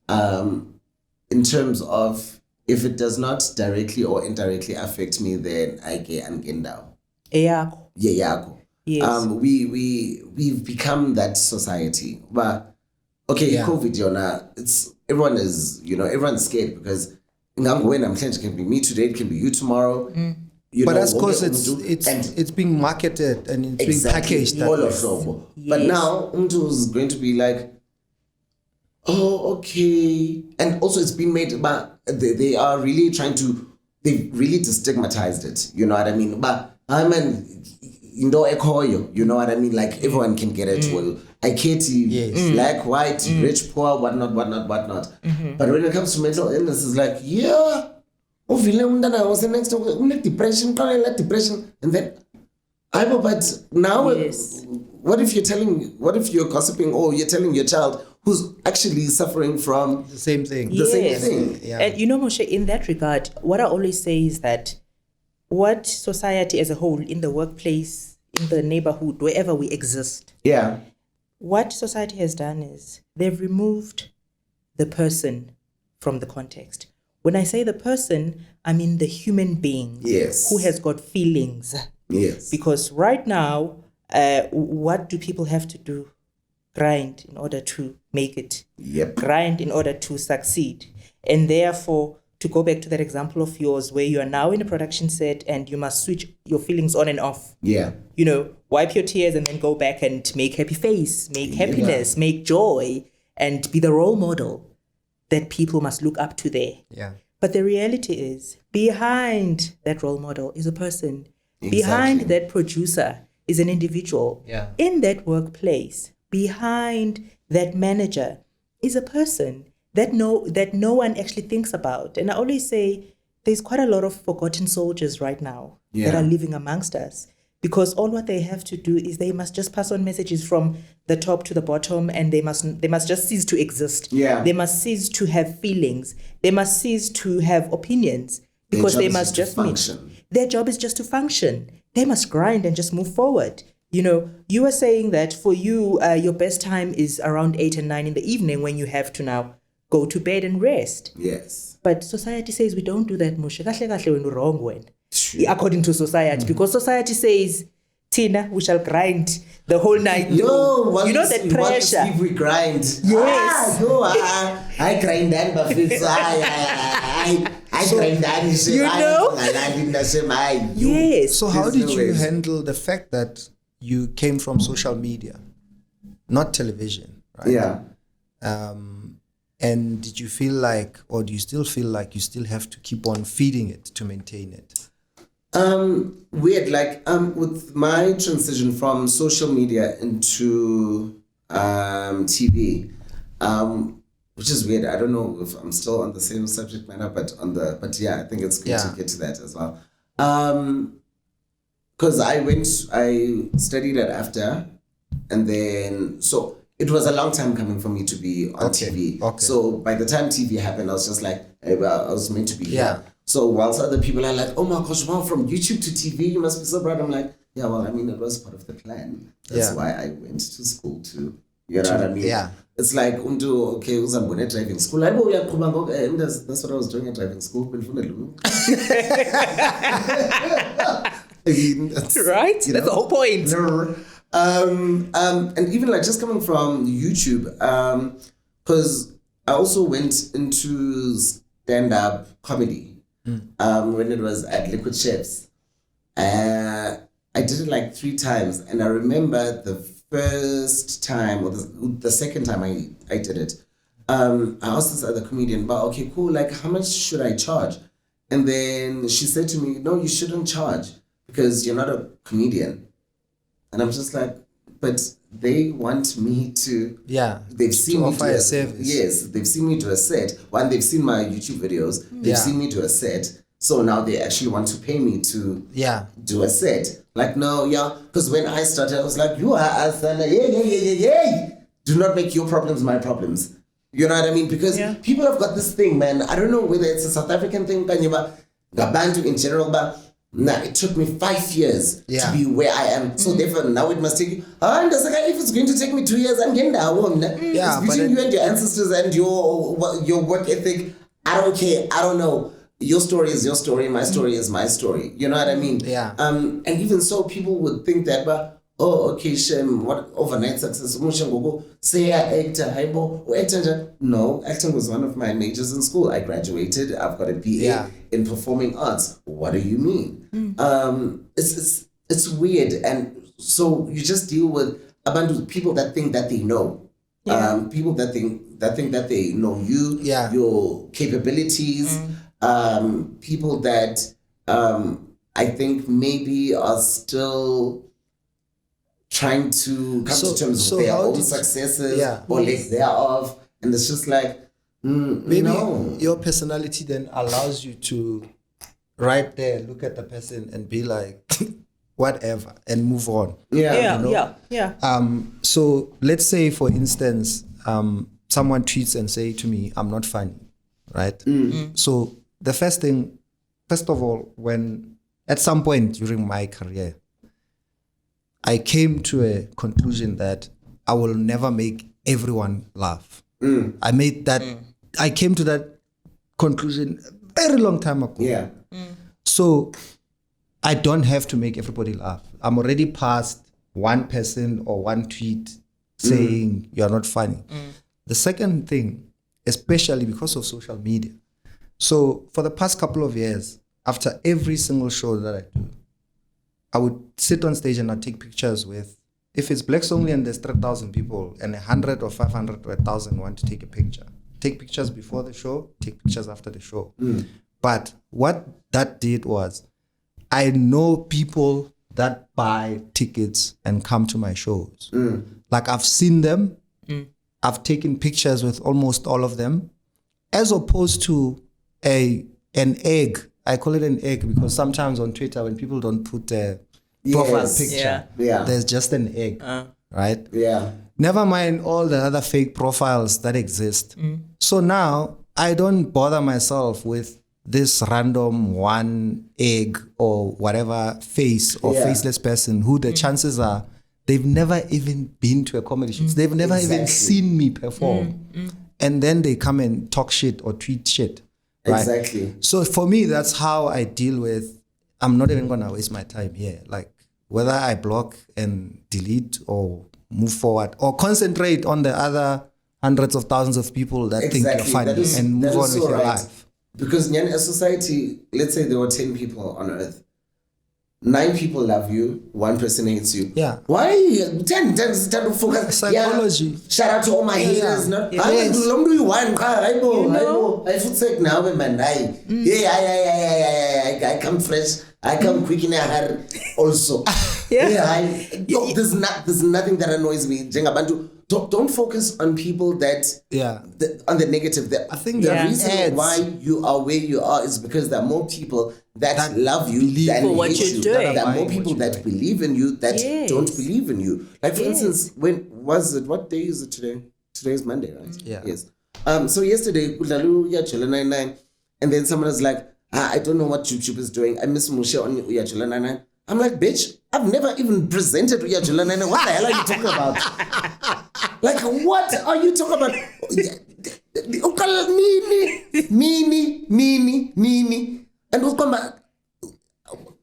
In terms of, if it does not directly or indirectly affect me, then I get down. Yeah. Yes. We've become that society. But COVID, it's everyone's scared because it can be me today, it can be you tomorrow. But that's because it's being marketed and it's being packaged. But now is going to be like, oh, okay. And also it's been made, but they are really they've really destigmatized it. You know what I mean? But you know what I mean? Like everyone can get it. Well, I Katie, black, white, rich, poor, whatnot. But when it comes to mental illness, it's like, was the next depression, and then but now what if you're gossiping or you're telling your child who's actually suffering from the same thing? Yeah. And Moshe, in that regard, what I always say is that what society as a whole, in the workplace, in the neighborhood, wherever we exist, what society has done is they've removed the person from the context. When I say the person, I mean the human being who has got feelings. Yes. Because right now, what do people have to do? Grind in order to make it. Grind in order to succeed. And therefore, to go back to that example of yours where you are now in a production set and you must switch your feelings on and off. Wipe your tears and then go back and make happy face, make happiness, make joy, and be the role model that people must look up to there. But the reality is, behind that role model is a person. Behind that producer is an individual. In that workplace, behind that manager is a person. that no one actually thinks about. And I always say there's quite a lot of forgotten soldiers right now that are living amongst us, because all what they have to do is they must just pass on messages from the top to the bottom, and they must just cease to exist. They must cease to have feelings. They must cease to have opinions, because they must just function. Their job is just to function. They must grind and just move forward. You know, you were saying that for you, your best time is around 8 and 9 in the evening, when you have to now go to bed and rest. Yes. But society says we don't do that, Moshe. Kahle kahle when you're wrong when. According to society. Because society says, Tina, we shall grind the whole night. No, you know that pressure. If we grind. Yes. I grind that, but I grind that. You know? Yes. So how did you handle the fact that you came from social media, not television, right? Yeah. And did you feel like, or do you still feel like you still have to keep on feeding it to maintain it? Weird, like with my transition from social media into TV, which is weird. I don't know if I'm still on the same subject matter, but yeah, I think it's good to get to that as well. Because I studied at after, and then so it was a long time coming for me to be on TV. Okay. So by the time TV happened, I was just like, hey, well, I was meant to be here. So whilst other people are like, oh my gosh, wow, from YouTube to TV, you must be so proud. I'm like, yeah, well, I mean, it was part of the plan. That's why I went to school too. You know what I mean? Yeah. It's like, okay, I'm at driving school. That's what I was doing at driving school. Right? That's the whole point. And even like just coming from YouTube, because I also went into stand-up comedy when it was at Liquid Chefs. I did it like 3 times, and I remember the first time or the second time I did it. I asked this other comedian, but okay, cool, like how much should I charge? And then she said to me, no, you shouldn't charge because you're not a comedian. And I'm just like, but they want me to. Yeah. They've seen me do a service. Yes, they've seen me do a set. One, they've seen my YouTube videos. They've seen me do a set. So now they actually want to pay me to do a set. Like, no, because when I started, I was like, you are Asana, yeah. Do not make your problems my problems. You know what I mean? Because people have got this thing, man. I don't know whether it's a South African thing, Gabantu in general, but it took me 5 years to be where I am. So therefore, now it must take you. If it's going to take me 2 years, I'm getting that one. It's between you and your ancestors and your work ethic. I don't care. I don't know. Your story is your story. My story is my story. You know what I mean? Yeah. And even so, people would think that, but okay, Shem, what overnight success? Say actor, no, acting was one of my majors in school. I graduated. I've got a BA in performing arts. What do you mean? It's weird, and so you just deal with a bunch of people that think that they know. People that think that they know you, your capabilities. People that I think maybe are still trying to come to terms with their own successes or lack thereof, and it's just like maybe your personality then allows you to right there look at the person and be like whatever and move on. So let's say for instance someone tweets and say to me, I'm not funny, right? So the first of all, when at some point during my career, I came to a conclusion that I will never make everyone laugh. I came to that conclusion a very long time ago. So I don't have to make everybody laugh. I'm already past one person or one tweet saying you're not funny. The second thing, especially because of social media. So for the past couple of years, after every single show that I do, I would sit on stage and I'd take pictures with, if it's Blacks Only and there's 3,000 people and 100 or 500 or 1,000 want to take a picture. Take pictures before the show, take pictures after the show. But what that did was, I know people that buy tickets and come to my shows. Like I've seen them, I've taken pictures with almost all of them. as opposed to an egg. I call it an egg because sometimes on Twitter when people don't put a profile picture, there's just an egg, right? Yeah. Never mind all the other fake profiles that exist. So now I don't bother myself with this random one egg or whatever face or faceless person who the chances are they've never even been to a comedy show. They've never even seen me perform. And then they come and talk shit or tweet shit. Right? Exactly. So for me, that's how I deal with, I'm not even going to waste my time here. Like whether I block and delete or move forward or concentrate on the other hundreds of thousands of people that think you're funny and move on with your life. Because in a society, let's say there were 10 people on earth. 9 people love you, 1 person hates you. Yeah. Why? 10 to focus. Psychology. Yeah. Shout out to all my haters. No? Yes. I come fresh. I come quick in a hurry also. There's nothing that annoys me. Don't focus on people that on the negative. I think the reason why you are where you are is because there are more people that love you than for what you're doing. There are more people that believe in you that don't believe in you. Like for instance, what day is it today? Today is Monday, right? Yeah. Yes. So yesterday, and then someone was like, I don't know what YouTube is doing. I miss Moshe on Uyajula 99. I'm like, bitch, I've never even presented Uyajula 99. What the hell are you talking about? Like, what are you talking about? Mini. And we'll come back.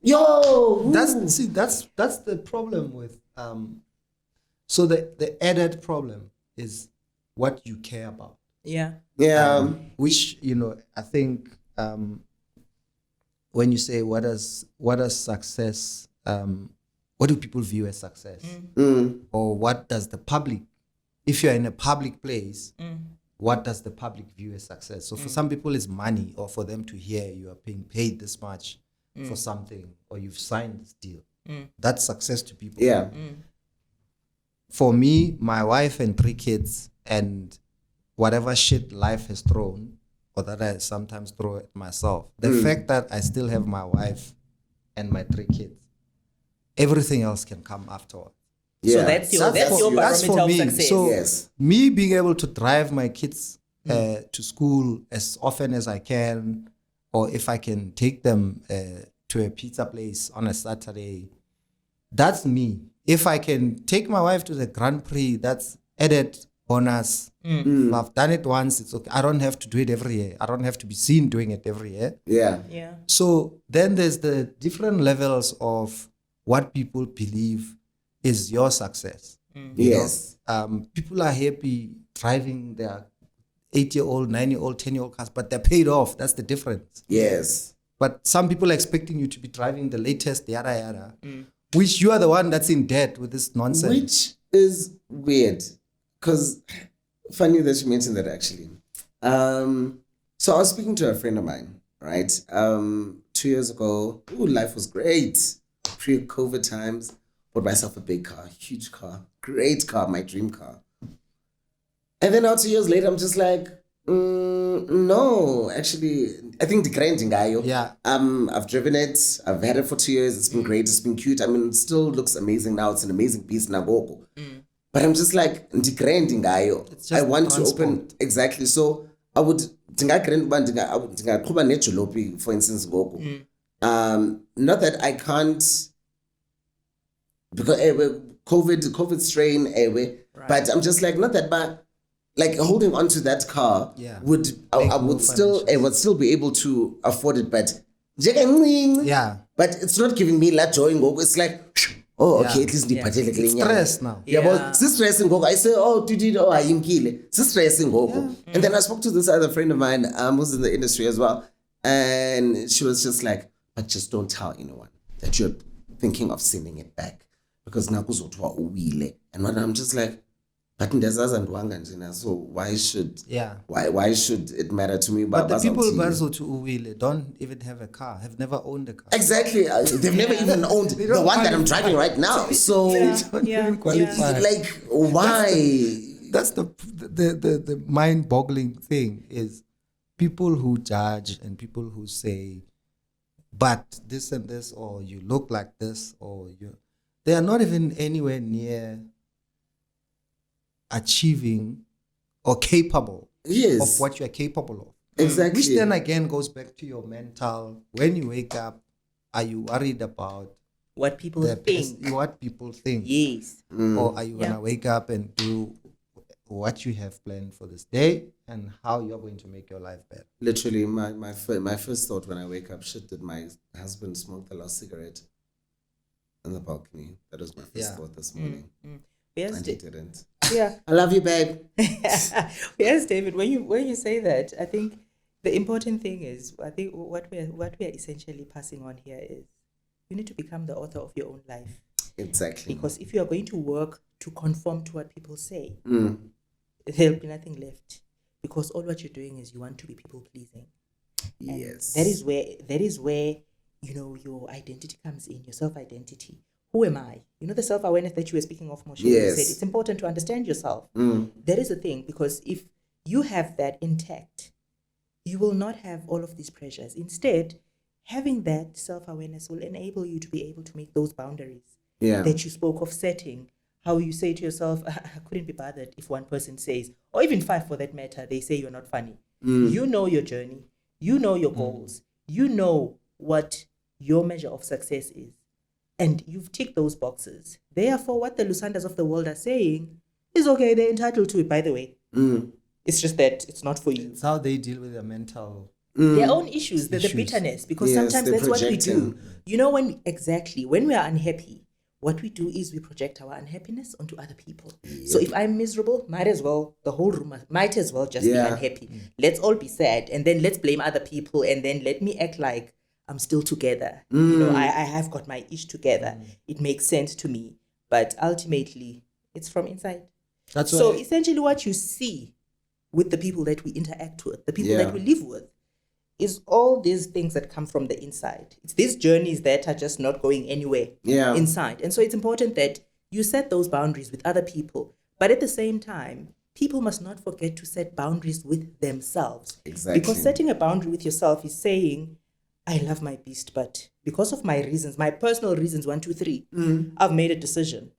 Yo! That's the problem with, so the added problem is what you care about. Yeah. Which, I think, when you say what does success, what do people view as success? Or what does the public, if you're in a public place, what does the public view as success? So for some people it's money, or for them to hear you are being paid this much for something, or you've signed this deal. That's success to people. Yeah. For me, my wife and 3 kids and whatever shit life has thrown, or that I sometimes throw at myself. The fact that I still have my wife and my 3 kids, everything else can come afterward. Yeah. So that's your barometer of success. So me being able to drive my kids to school as often as I can, or if I can take them to a pizza place on a Saturday, that's me. If I can take my wife to the Grand Prix, that's added bonus. If I've done it once, it's okay. I don't have to do it every year. I don't have to be seen doing it every year. Yeah. So then there's the different levels of what people believe is your success. Yes. People are happy driving their 8-year-old, 9-year-old, 10-year-old cars, but they're paid off. That's the difference. Yes. But some people are expecting you to be driving the latest yada, which you are the one that's in debt with this nonsense. Which is weird. Because, funny that you mentioned that actually. So I was speaking to a friend of mine, right? 2 years ago, life was great. Pre-COVID times, bought myself a big car, huge car, great car, my dream car. And then now 2 years later, I'm just like, no, actually, I think the grinding guy. Yeah. I've driven it. I've had it for 2 years. It's been great. It's been cute. I mean, it still looks amazing now. It's an amazing piece now. But I'm just like, I want to open exactly. So I would for instance, not that I can't because COVID strain, but I'm just like, not that, but like holding on to that car I would still be able to afford it, but but it's not giving me that joy. It's like, okay, at least it's stress now. Stressing. I say, I'm stressing. And then I spoke to this other friend of mine who's in the industry as well, and she was just like, but just don't tell anyone that you're thinking of sending it back, because now and when I'm just like, but so why should it matter to me? But the people who don't even have a car, have never owned a car. Exactly. They've never even owned the one that I'm driving right now. So like, why? That's the mind-boggling thing is people who judge and people who say, but this and this, or you look like this, or they are not even anywhere near achieving or capable of what you are capable of. Exactly. Which then again goes back to your mental. When you wake up, are you worried about what people think? What people think? Yes. Or are you gonna wake up and do what you have planned for this day and how you're going to make your life better? Literally, my first thought when I wake up, shit, did my husband smoke the last cigarette on the balcony? That was my first thought this morning. Yes, and he didn't. Yeah. I love you, babe. Yes, David. When you say that, I think the important thing is, I think what we are essentially passing on here is, you need to become the author of your own life. Exactly. Because if you are going to work to conform to what people say, there'll be nothing left. Because all what you're doing is you want to be people pleasing. Yes. That is where your identity comes in, your self-identity. Who am I? The self-awareness that you were speaking of, Moshe. You said it's important to understand yourself. That is the thing, because if you have that intact, you will not have all of these pressures. Instead, having that self-awareness will enable you to be able to make those boundaries that you spoke of setting. How you say to yourself, I couldn't be bothered if one person says, or even five for that matter, they say you're not funny. You know your journey. You know your goals. You know what your measure of success is. And you've ticked those boxes. Therefore, what the Lusandas of the world are saying is okay. They're entitled to it, by the way. It's just that it's not for you. It's how they deal with their mental... Their own issues, the bitterness, because sometimes that's what we do. When we are unhappy, what we do is we project our unhappiness onto other people. Yep. So if I'm miserable, the whole room might as well just be unhappy. Let's all be sad, and then let's blame other people, and then let me act like I'm still together. I have got my ish together. It makes sense to me. But ultimately, it's from inside. So essentially what you see with the people that we interact with, the people that we live with, is all these things that come from the inside. It's these journeys that are just not going anywhere inside. And so it's important that you set those boundaries with other people. But at the same time, people must not forget to set boundaries with themselves. Exactly. Because setting a boundary with yourself is saying, I love my beast, but because of my reasons, my personal reasons, 1, 2, 3, I've made a decision.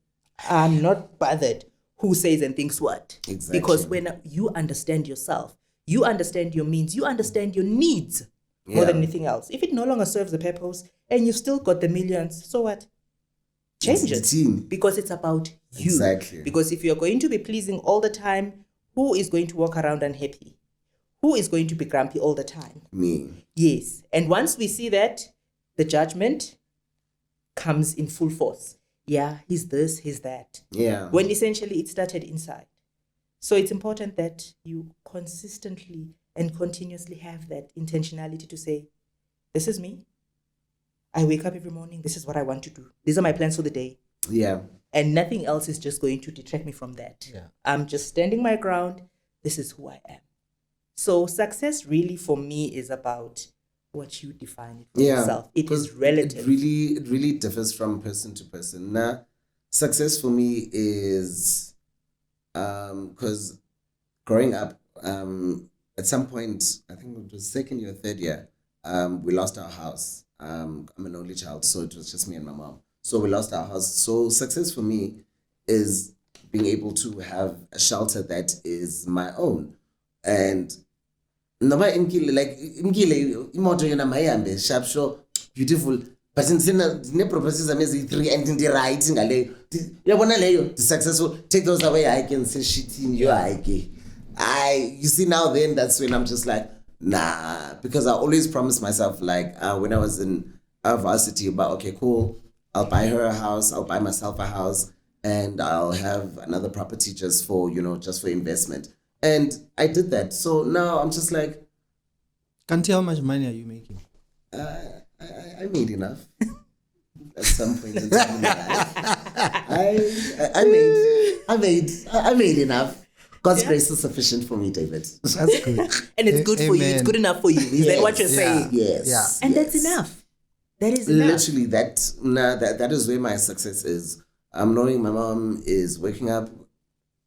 I'm not bothered who says and thinks what. Exactly. Because when you understand yourself, you understand your means, you understand your needs more than anything else. If it no longer serves the purpose and you've still got the millions, so what? Change it. Because it's about you. Exactly. Because if you're going to be pleasing all the time, who is going to walk around unhappy? Who is going to be grumpy all the time? Me. Yes. And once we see that, the judgment comes in full force. Yeah, he's this, he's that. Yeah. When essentially it started inside. So it's important that you consistently and continuously have that intentionality to say, this is me. I wake up every morning. This is what I want to do. These are my plans for the day. Yeah. And nothing else is just going to detract me from that. Yeah. I'm just standing my ground. This is who I am. So success really for me is about what you define it for yourself. It is relative. It really differs from person to person. Now, success for me is... because growing up, at some point, I think it was second year, third year, we lost our house. I'm an only child, so it was just me and my mom. So we lost our house. So success for me is being able to have a shelter that is my own. And like sharp, sure, beautiful. But in the proposals amazing 3 and in the writing, the successful, take those away, I can say shit in your eye. You see now then, that's when I'm just like, nah, because I always promised myself, like when I was in varsity, about, okay, cool, I'll buy her a house, I'll buy myself a house, and I'll have another property just for investment. And I did that. So now I'm just like, can't tell how much money are you making? I made enough at some point in time in my life. I made enough. God's grace is sufficient for me, David. That's good. And it's good for you. It's good enough for you. Is that what you're saying? Yes. Yeah. And that's enough. That is enough. Literally, that is where my success is. I'm knowing my mom is waking up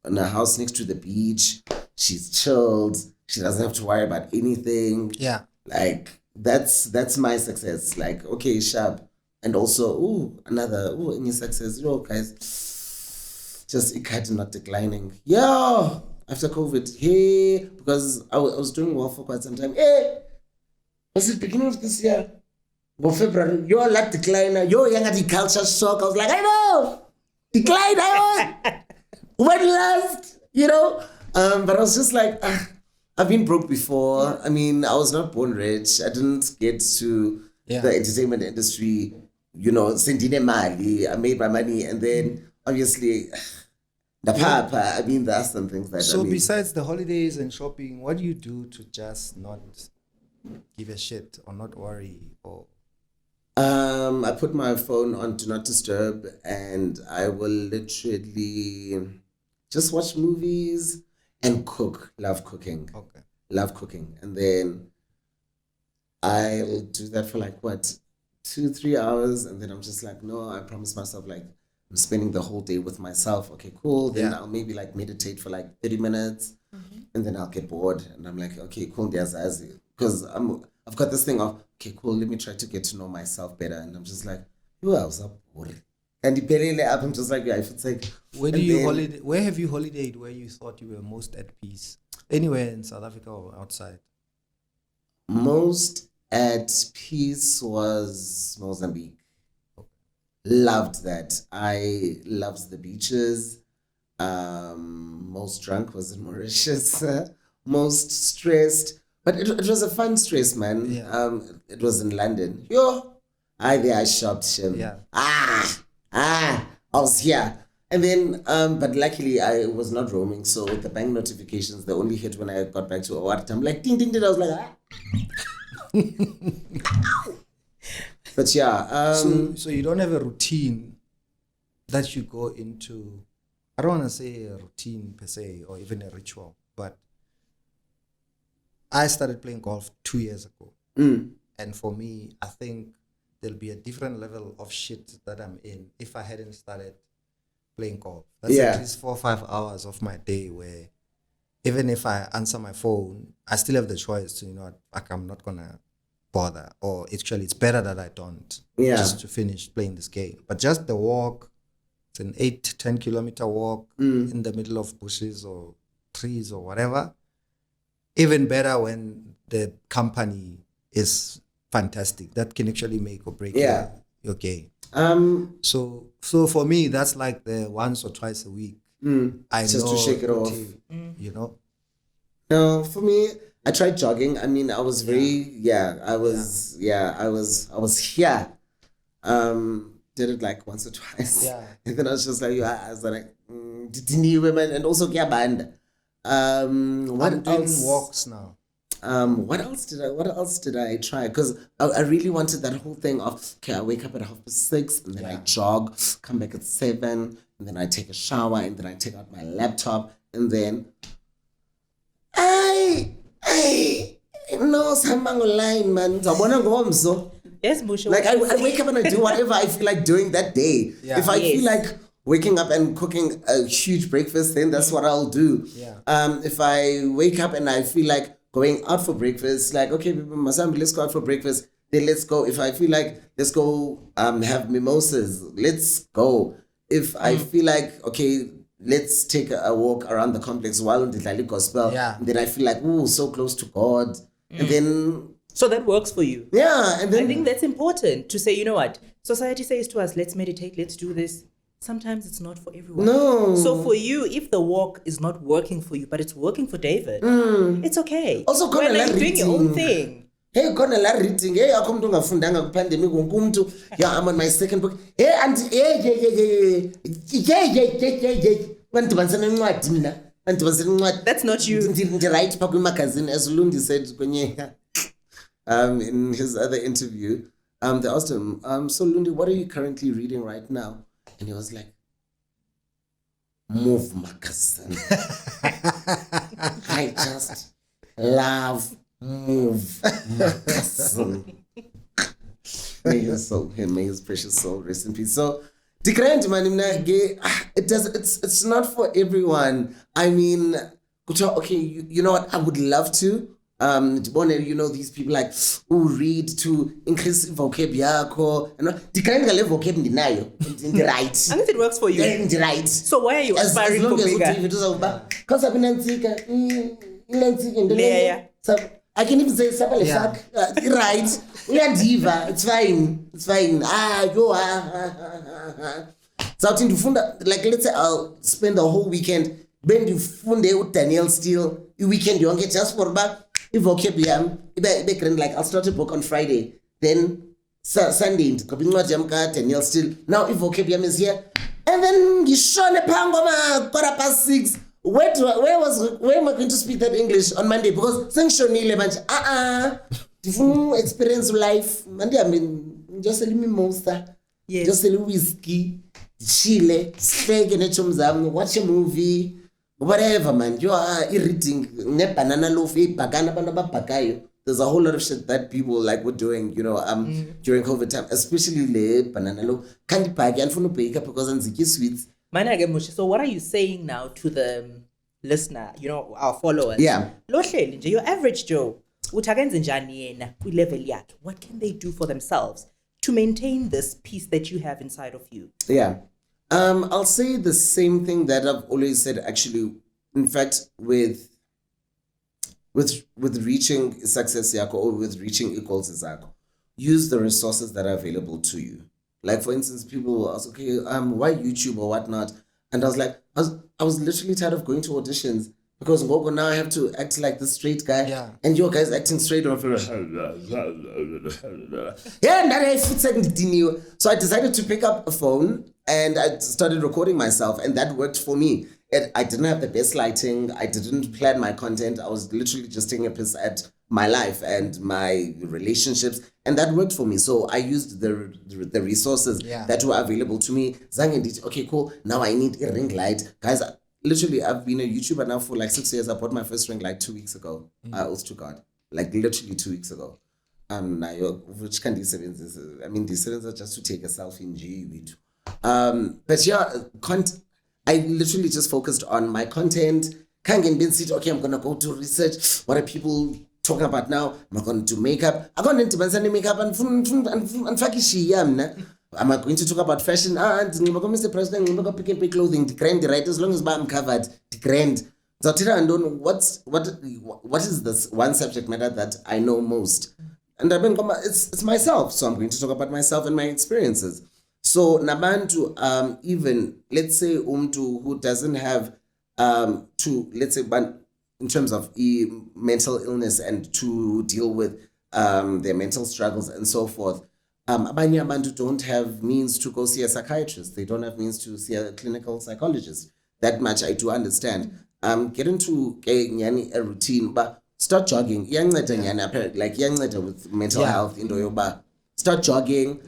in a house next to the beach. She's chilled. She doesn't have to worry about anything. Yeah. Like that's my success. Like, okay, sharp. And also, another in your success, guys, just it not declining. Yeah, after COVID, hey, because I was doing well for quite some time. Hey, was it beginning of this year? Well, February, you're like decliner, you're young at the culture shock. I was like, I know, decline, I was. When last, but I was just like, I've been broke before. I mean, I was not born rich. I didn't get to the entertainment industry, sendine mali. I made my money, and then obviously, the papa. I mean, there are some things that. So besides the holidays and shopping, what do you do to just not give a shit or not worry or? I put my phone on Do Not Disturb, and I will literally just watch movies and cook. Love cooking. Okay. Love cooking. And then I'll do that for 2-3 hours. And then I'm just like, no, I promised myself I'm spending the whole day with myself. Okay, cool. Then I'll maybe meditate for 30 minutes. Mm-hmm. And then I'll get bored. And I'm like, okay, cool. Because I've got this thing of, okay, cool, let me try to get to know myself better. And I'm just like, who else up? And I'm just like, if it's like... Where have you holidayed where you thought you were most at peace? Anywhere in South Africa or outside? Most at peace was Mozambique. Okay. Loved that. I loved the beaches. Most drunk was in Mauritius. Most stressed. But it was a fun stress, man. Yeah. It was in London. I shopped him. Yeah. I was here. And then, but luckily I was not roaming. So the bank notifications, they only hit when I got back to Award. I'm like, ding, ding, ding. I was like, But yeah. So you don't have a routine that you go into. I don't want to say a routine per se or even a ritual, but I started playing golf 2 years ago. And for me, I think there'll be a different level of shit that I'm in if I hadn't started playing golf. That's at least 4 or 5 hours of my day where even if I answer my phone, I still have the choice to, I'm not going to bother. Or actually, it's better that I don't just to finish playing this game. But just the walk, it's an 8-10 kilometer walk in the middle of bushes or trees or whatever. Even better when the company is fantastic. That can actually make or break your game. So for me, that's like the once or twice a week. I just to shake it off. No, for me, I tried jogging. I mean, I was I was here. Did it once or twice. Yeah. And then I was just like, I was like, women and also band. What I'm doing else? Walks now. What else did I try? Because I really wanted that whole thing of, okay, I wake up at 6:30 and then I jog, come back at 7, and then I take a shower, and then I take out my laptop, and then I know something online, man. Yes, Moshe. I wake up and I do whatever I feel like doing that day. Yeah. If I feel like waking up and cooking a huge breakfast, then that's what I'll do. Yeah. If I wake up and I feel like going out for breakfast, okay, Masambi, let's go out for breakfast. Then let's go. If I feel like, let's go have mimosas, let's go. If I feel like, okay, let's take a walk around the complex while on the Dali Gospel. Yeah. And then I feel like, so close to God. And then... So that works for you. Yeah. And then... I think that's important to say, you know what? Society says to us, let's meditate, let's do this. Sometimes it's not for everyone. No. So for you, if the walk is not working for you, but it's working for David, it's okay. Also, when you're doing your own thing. Hey, khona la reading. Hey, akhona umuntu ongafundanga ku-pandemic wonke umuntu. Yeah, I'm on my second book. Hey, auntie, bandibanisana incwadi mina. Bandibanisana incwadi. That's not you. Write pha magazine, as Lundi said in his other interview. They asked him, so Lundi, what are you currently reading right now? And he was like, Move magazine. I just love Move magazine. May his precious soul rest in peace. So, it's not for everyone. I mean, Okay, you know what? I would love to. You know, these people like who read to increase vocab yakho. Declining the vocab ndinayo. Right. And if it works for you. Right. So why are you aspiring for bigger? Because I've been so I can even say something fuck. Right. We are diva. It's fine. So like let's say I'll spend the whole weekend when you funde with Daniel Steele, you weekend you get just for back. If vocabulary, like I'll start a book on Friday, then Sunday, Daniel Steele. Now if vocabulary is here, and then you show the pangoma 6:15. Where am I going to speak that English on Monday? Because experience life. Monday I mean just a little monster, just a little whiskey, chile, steak and watch a movie. Whatever, man, you are eating banana loaf, there's a whole lot of shit that people like were doing, you know, during COVID time, especially the banana loaf. Can't you pay because I'm sweets. So what are you saying now to the listener, you know, our followers? Yeah. Your average Joe, what can they do for themselves to maintain this peace that you have inside of you? Yeah. I'll say the same thing that I've always said, actually. In fact, with reaching success yako or with reaching equals yako, use the resources that are available to you. Like for instance, people will ask, okay, why YouTube or whatnot? And I was like, I was literally tired of going to auditions because now I have to act like the straight guy, and your guy's acting straight on. So I decided to pick up a phone and I started recording myself, and that worked for me. I didn't have the best lighting. I didn't plan my content. I was literally just taking a piss at my life and my relationships, and that worked for me. So I used the resources that were available to me. Okay, cool. Now I need a ring light, guys. Literally, I've been a YouTuber now for like 6 years. I bought my first ring light 2 weeks ago. Also to God, like literally 2 weeks ago. Which can these sevens? I mean, these sevens are just to take a selfie in G. But yeah, I literally just focused on my content. Can't get in seat. Okay, I'm gonna go to research. What are people talking about now? I'm going to do makeup. I'm going to makeup and am I going to talk about fashion? Mr. President, I'm going to pick and pay clothing. The grand, right? As long as I'm covered, the grand. So I don't know what is this one subject matter that I know most, and it's myself. So I'm going to talk about myself and my experiences. So Nabantu, even let's say who doesn't have in terms of mental illness and to deal with their mental struggles and so forth. Abanye abantu don't have means to go see a psychiatrist. They don't have means to see a clinical psychologist. That much I do understand. Get into a routine, but start jogging. Like with mental health in Doyoba. Start jogging.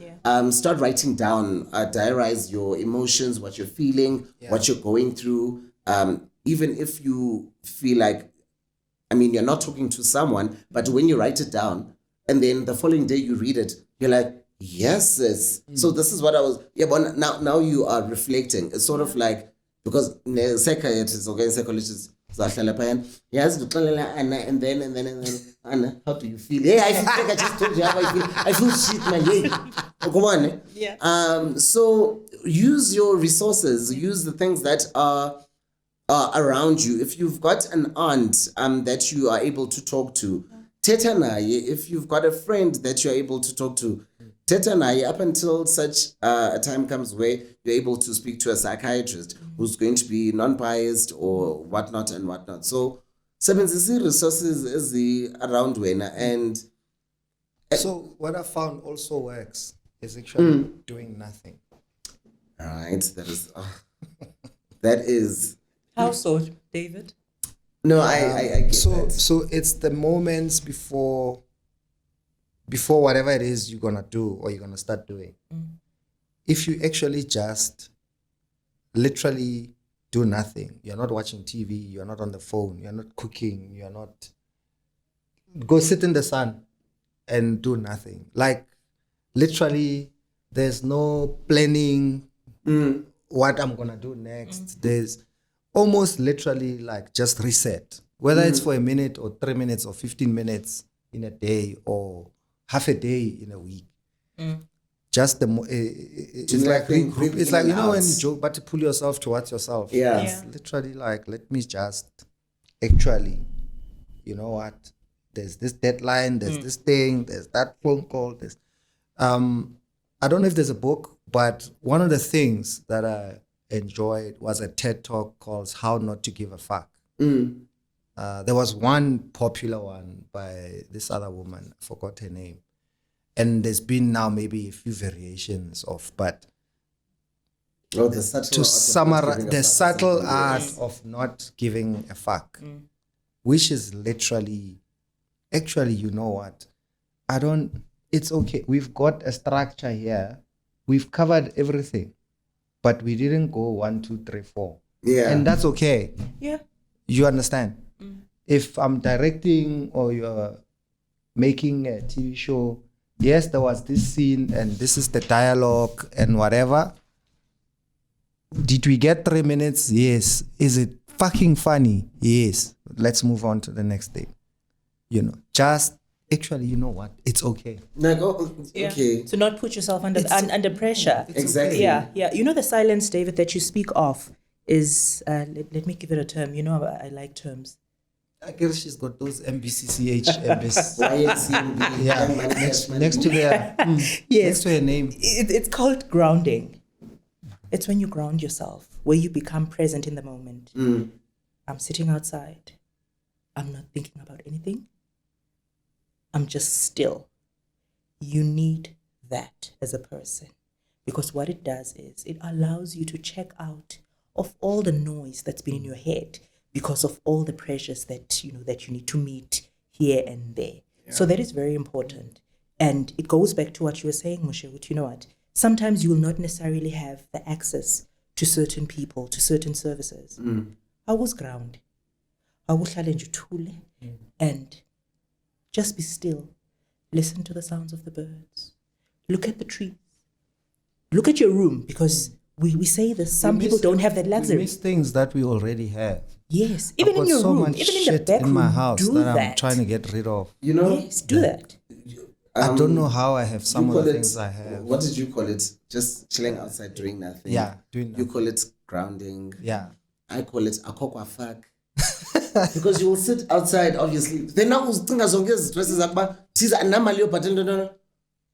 Start writing down, diarize your emotions, what you're feeling, what you're going through. Even if you feel like, you're not talking to someone, but when you write it down and then the following day you read it, you're like, yes, sis. So this is what I was, but now you are reflecting. It's sort of like, because psychiatrists or psychologists, and then, Anna, how do you feel? Hey, I feel like I just told you how I feel. I feel shit, man. Hey, come on. So use your resources. Use the things that are around you. If you've got an aunt that you are able to talk to, teta naye. If you've got a friend that you're able to talk to, teta naye, up until such a time comes where you're able to speak to a psychiatrist who's going to be non-biased or whatnot and whatnot. So sebenzisa resources is around wena. And so what I found also works is actually doing nothing. Right. That is how so, David? No, I get that. So it's the moments before whatever it is you're gonna do or you're gonna start doing. If you actually just literally do nothing, you're not watching TV, you're not on the phone, you're not cooking, you're not, go sit in the sun and do nothing. Like literally there's no planning what I'm gonna do next. There's almost literally like just reset, whether it's for a minute or 3 minutes or 15 minutes in a day or half a day in a week. Just it's like regroup. It's like, you know, when you joke, but to pull yourself towards yourself. It's literally like, let me just actually, you know what, there's this deadline, there's this thing, there's that phone call, there's I don't know if there's a book, but one of the things that I enjoyed was a TED talk called How Not to Give a Fuck. There was one popular one by this other woman, I forgot her name. And there's been now maybe a few variations of, but the subtle to summarize, the subtle art of not giving a fuck, which is literally, actually, you know what? It's okay. We've got a structure here. We've covered everything, but we didn't go 1, 2, 3, 4. Yeah. And that's okay. Yeah. You understand? If I'm directing or you're making a TV show, yes, there was this scene and this is the dialogue and whatever. Did we get 3 minutes? Yes. Is it fucking funny? Yes. Let's move on to the next thing. You know, just actually, you know what? It's okay. Like, okay. To not put yourself under pressure. Exactly. Yeah. You know, the silence, David, that you speak of is, let me give it a term. You know, I like terms. I guess she's got those MBCCH, MS. YHCMB, Yeah, next to their next to her name. It's called grounding. It's when you ground yourself, where you become present in the moment. I'm sitting outside. I'm not thinking about anything. I'm just still. You need that as a person, because what it does is it allows you to check out of all the noise that's been in your head, because of all the pressures that you need to meet here and there. So that is very important. And it goes back to what you were saying, Moshe, which, you know what, sometimes you will not necessarily have the access to certain people, to certain services. I was ground. I will challenge you truly. And just be still. Listen to the sounds of the birds. Look at the trees. Look at your room, because we say this. Some people don't have that luxury. We miss things that we already have. Yes, even in your room, even in the back room, in my house do that I'm trying to get rid of. You know? Yes, do that. I don't know how I have some of the things I have. What did you call it? Just chilling outside doing nothing. Yeah, doing nothing. You call it grounding. Yeah. I call it akokwa fuck. Because you will sit outside, obviously. Then now uzithinga zonke izidresses akuba thiza anamali yobhatala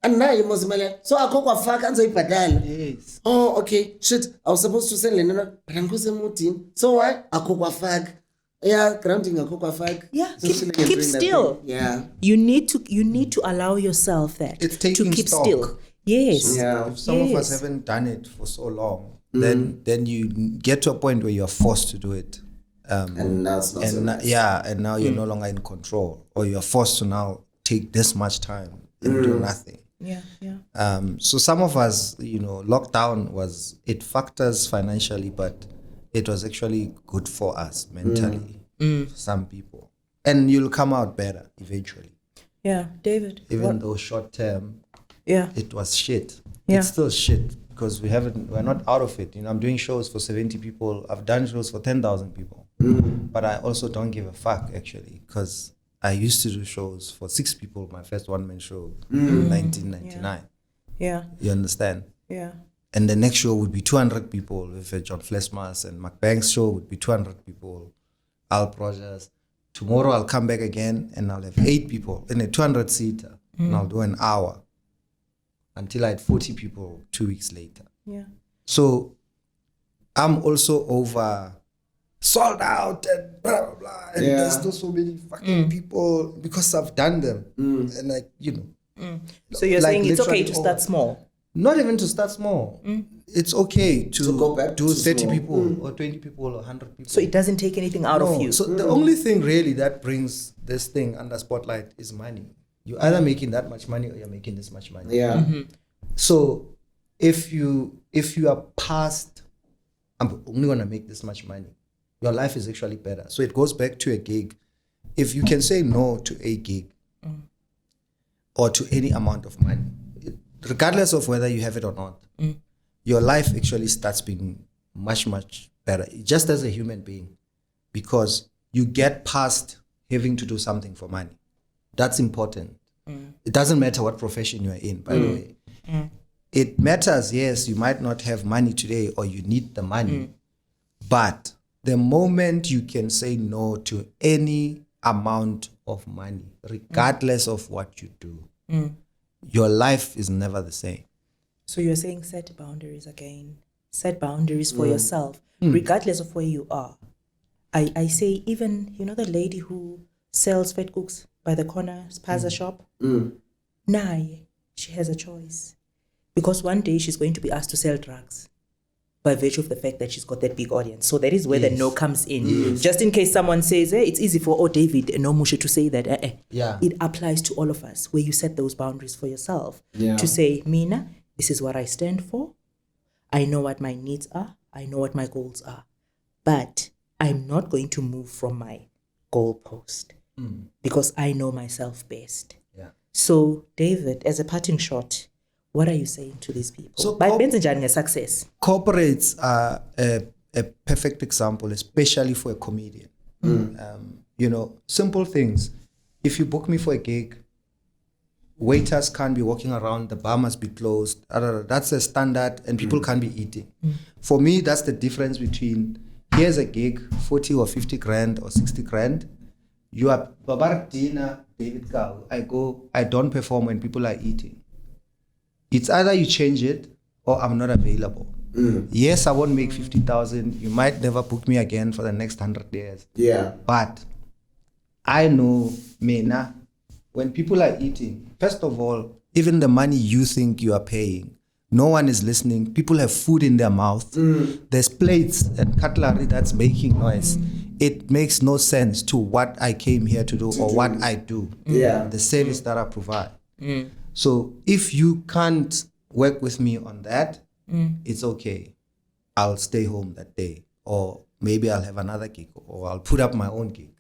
anayo mozimali. So akokwa fuck anzoyibhatala. Yes. Oh, okay. Shit. I was supposed to send Lenina, but I'm going. So why? Akokwa fuck. Yeah, grounding akokwa fuck. Yeah, So keep still. Yeah. You need to allow yourself that. It's taking to keep stock. still. Yes. Yeah. If some of us haven't done it for so long, then you get to a point where you're forced to do it. And now it's not so nice. And now you're no longer in control, or you're forced to now take this much time and do nothing. Yeah. So some of us, lockdown it fucked us financially, but it was actually good for us mentally. Some people, and you'll come out better eventually. Yeah, David. Even though short term, it was shit. Yeah. It's still shit because we're not out of it. I'm doing shows for 70 people. I've done shows for 10,000 people, but I also don't give a fuck actually, because I used to do shows for 6 people, my first one-man show in 1999. Yeah. You understand? Yeah. And the next show would be 200 people with John Flesmas, and McBank's show would be 200 people, Al Rogers. Tomorrow I'll come back again and I'll have 8 people in a 200-seater and I'll do an hour until I had 40 people 2 weeks later. Yeah. So I'm also over sold out and blah, blah, blah. And there's still so many fucking people because I've done them. And So you're saying it's okay to start small? Not even to start small. It's okay to go back do to 30 small. people or 20 people or 100 people. So it doesn't take anything out of you? So the only thing really that brings this thing under spotlight is money. You're either making that much money or you're making this much money. Yeah. So if you are past, I'm only going to make this much money, your life is actually better. So it goes back to a gig. If you can say no to a gig or to any amount of money, regardless of whether you have it or not, your life actually starts being much, much better, just as a human being, because you get past having to do something for money. That's important. It doesn't matter what profession you are in, by the way. It matters, yes, you might not have money today or you need the money, but the moment you can say no to any amount of money, regardless of what you do, your life is never the same. So you're saying set boundaries again. Set boundaries for yourself, regardless of where you are. I say even, the lady who sells fat cooks by the corner spaza shop, she has a choice. Because one day she's going to be asked to sell drugs by virtue of the fact that she's got that big audience. So that is where the no comes in. Just in case someone says, it's easy for David and Moshe to say that. It applies to all of us, where you set those boundaries for yourself. To say, Mina, this is what I stand for. I know what my needs are. I know what my goals are. But I'm not going to move from my goalpost because I know myself best. So, David, as a parting shot, what are you saying to these people? So success. Corporates are a perfect example, especially for a comedian. Simple things. If you book me for a gig, waiters can't be walking around, the bar must be closed. That's a standard, and people can't be eating. For me, that's the difference between, here's a gig, 40 or 50 grand or 60 grand. You are Babar dinner, David Gao. I don't perform when people are eating. It's either you change it or I'm not available. Yes, I won't make 50,000. You might never book me again for the next 100 years. But I know, Mena, when people are eating, first of all, even the money you think you are paying, no one is listening. People have food in their mouth. There's plates and cutlery that's making noise. It makes no sense to what I came here to do or what I do. The service that I provide. So if you can't work with me on that, it's okay. I'll stay home that day, or maybe I'll have another gig, or I'll put up my own gig.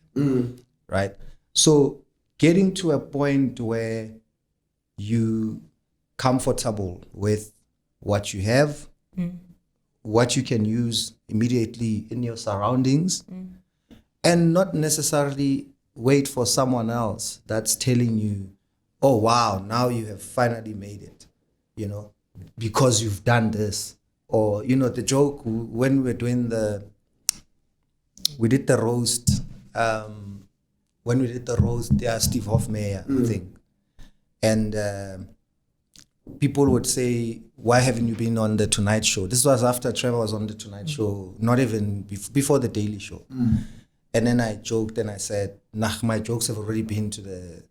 Right? So getting to a point where you comfortable with what you have, what you can use immediately in your surroundings, and not necessarily wait for someone else that's telling you, oh wow, now you have finally made it, because you've done this. Or, the joke when we did the roast, Steve Hofmeyer thing. And people would say, why haven't you been on the Tonight Show? This was after Trevor was on the Tonight Show, not even before the Daily Show. And then I joked and I said, my jokes have already been to the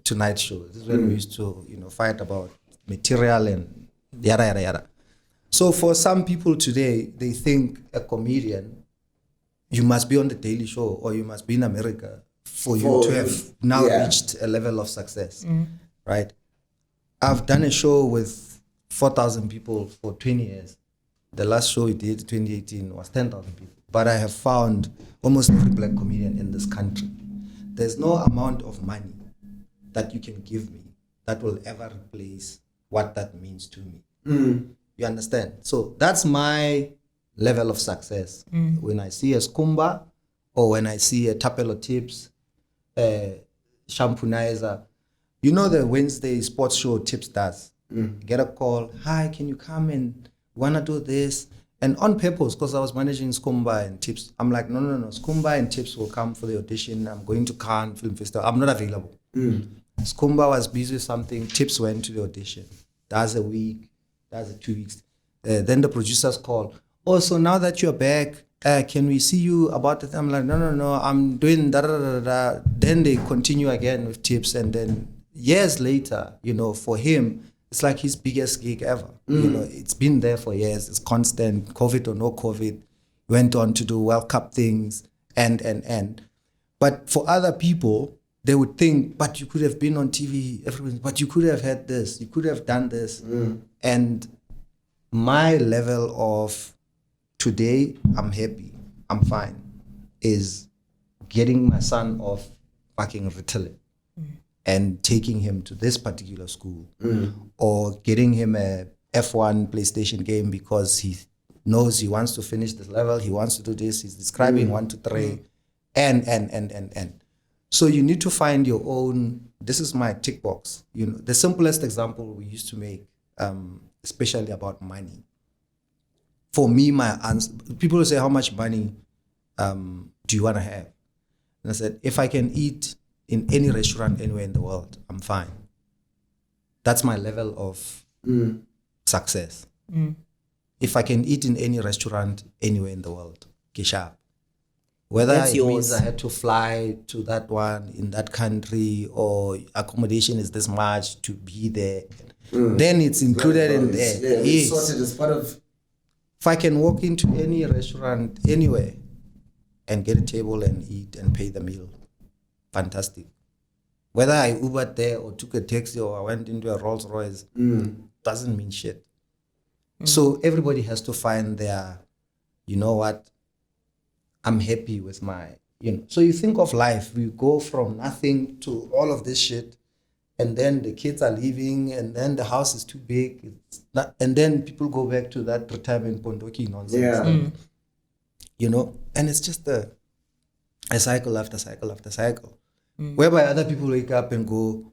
Tonight Show. This is when we used to, fight about material and yada, yada, yada. So for some people today, they think a comedian, you must be on the Daily Show or you must be in America for you to have now reached a level of success, right? I've done a show with 4,000 people for 20 years. The last show we did, 2018, was 10,000 people. But I have found almost every black comedian in this country. There's no amount of money that you can give me that will ever replace what that means to me. You understand? So that's my level of success. When I see a Skumba or when I see a Tapelo Tips, Shampunizer, the Wednesday sports show Tips does. Get a call, hi, can you come and wanna do this? And on purpose, because I was managing Skumba and Tips, I'm like, no, Skumba and Tips will come for the audition. I'm going to Cannes Film Festival. I'm not available. Skumba was busy with something. Tips went to the audition. That's a week. That's 2 weeks. Then the producers call. Oh, so now that you're back, can we see you about it? I'm like, no, I'm doing da-da-da-da-da. Then they continue again with Tips. And then years later, for him, it's like his biggest gig ever. It's been there for years. It's constant, COVID or no COVID. Went on to do World Cup things and. But for other people, they would think, but you could have been on TV, but you could have had this, you could have done this. And my level of today, I'm happy, I'm fine, is getting my son off fucking Ritalin and taking him to this particular school, or getting him a F1 PlayStation game because he knows he wants to finish this level, he wants to do this, he's describing 1, 2, 3, and. So you need to find your own, this is my tick box. You know, the simplest example we used to make, especially about money. For me, my answer, people will say, how much money do you want to have? And I said, if I can eat in any restaurant anywhere in the world, I'm fine. That's my level of success. If I can eat in any restaurant anywhere in the world, sharp. Whether That's it yours. means I had to fly to that one in that country or accommodation is this much to be there, then it's included in there. Yeah, it's sorted as part of. If I can walk into any restaurant anywhere and get a table and eat and pay the meal, fantastic. Whether I Ubered there or took a taxi or I went into a Rolls Royce, doesn't mean shit. So everybody has to find their, you know what, I'm happy with my, you know. So you think of life, we go from nothing to all of this shit, and then the kids are leaving, and then the house is too big, it's not, and then people go back to that retirement pondoki nonsense. You know, and it's just a cycle after cycle after cycle, whereby other people wake up and go,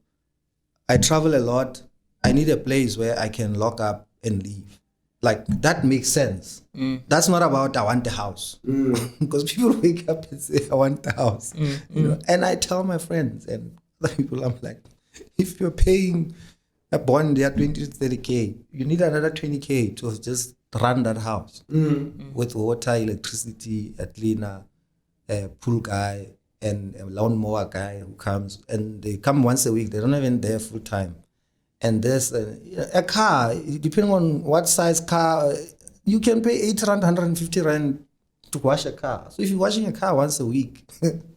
I travel a lot, I need a place where I can lock up and leave. Like, that makes sense. That's not about I want the house. Because people wake up and say, I want the house. You know? And I tell my friends and other people, I'm like, if you're paying a bond there 20 to 30K, you need another 20K to just run that house with water, electricity, a cleaner, a pool guy, and a lawnmower guy who comes. And they come once a week. They're not even there full time. And there's a car, depending on what size car, you can pay 8 rand, 150 rand to wash a car. So if you're washing a car once a week,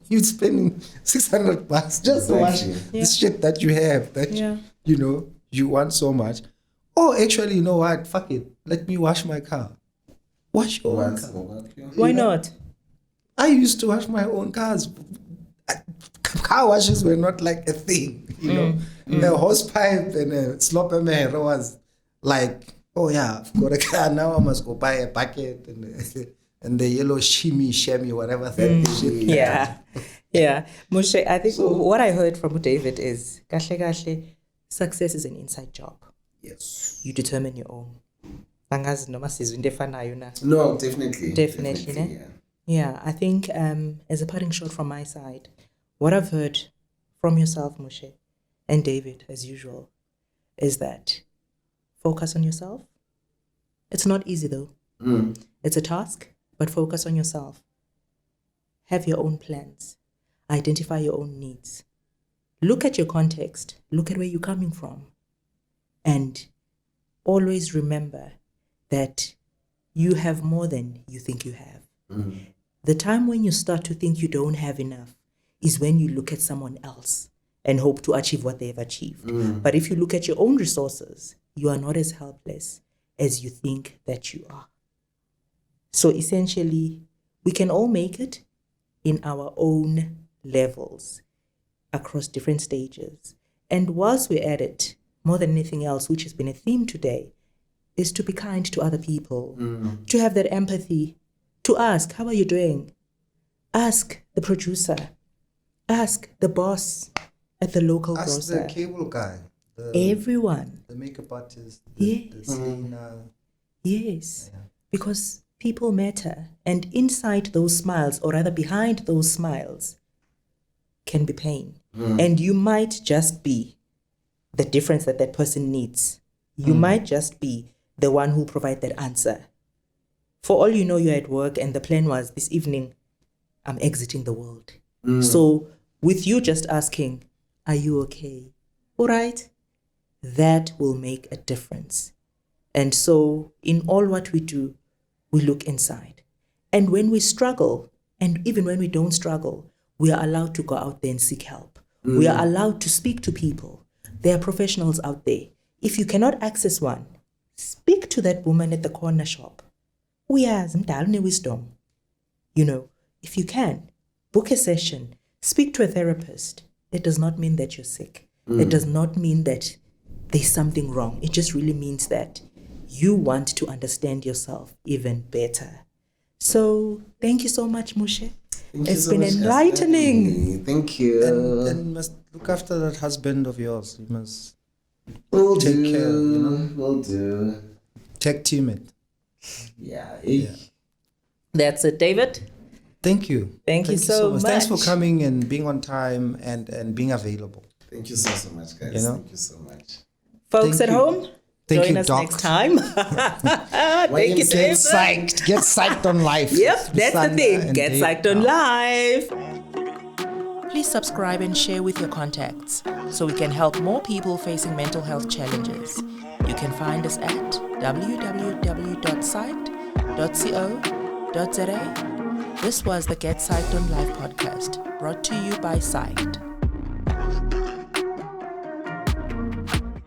you're spending 600 bucks just to wash this shit that you have that, you know, you want so much. Oh, actually, you know what? Fuck it. Let me wash my car. Wash your own car. Why not? I used to wash my own cars. Car washes were not like a thing, you know. A hose pipe and a slop was like, oh yeah, I've got a car now. I must go buy a bucket and the yellow shimmy, whatever that shit. Yeah. Moshe, I think what I heard from David is, kahle, success is an inside job. Yes. You determine your own. No, definitely. Yeah, I think as a parting shot from my side, what I've heard from yourself, Moshe, and David, as usual, is that focus on yourself. It's not easy, though. It's a task, but focus on yourself. Have your own plans. Identify your own needs. Look at your context. Look at where you're coming from. And always remember that you have more than you think you have. The time when you start to think you don't have enough is when you look at someone else and hope to achieve what they've achieved. But if you look at your own resources, you are not as helpless as you think that you are. So essentially, we can all make it in our own levels across different stages. And whilst we're at it, more than anything else, which has been a theme today, is to be kind to other people, to have that empathy, to ask, how are you doing? Ask the producer. Ask the boss at the local grocer. Ask the cable guy. Everyone. The makeup artist. Yes. The singer. Yes. Yeah. Because people matter. And inside those smiles, or rather behind those smiles, can be pain. And you might just be the difference that that person needs. You might just be the one who provide that answer. For all you know, you're at work and the plan was this evening, I'm exiting the world. So with you just asking, are you okay? All right. That will make a difference. And so in all what we do, we look inside. And when we struggle, and even when we don't struggle, we are allowed to go out there and seek help. We are allowed to speak to people. There are professionals out there. If you cannot access one, speak to that woman at the corner shop. Wisdom. You know, if you can, book a session, speak to a therapist. It does not mean that you're sick. It does not mean that there's something wrong. It just really means that you want to understand yourself even better. So thank you so much, Moshe. It's been enlightening. Thank you. And you must look after that husband of yours. You must Will take do. care, you know. Will do. Tag team it. Yeah. That's it, David. Thank you. Thank you so much. Thanks for coming and being on time and being available. Thank you so much, guys. You know? Thank you so much. Folks Thank at you. home, Thank join you, us Doc. next time. Thank you, Get David. psyched. Get psyched on life. Yep, that's the Sandra thing. and Get Dave. psyched on live. Please subscribe and share with your contacts so we can help more people facing mental health challenges. You can find us at www.psyched.co.za. This was the Get Psyched on Live podcast, brought to you by Psyched.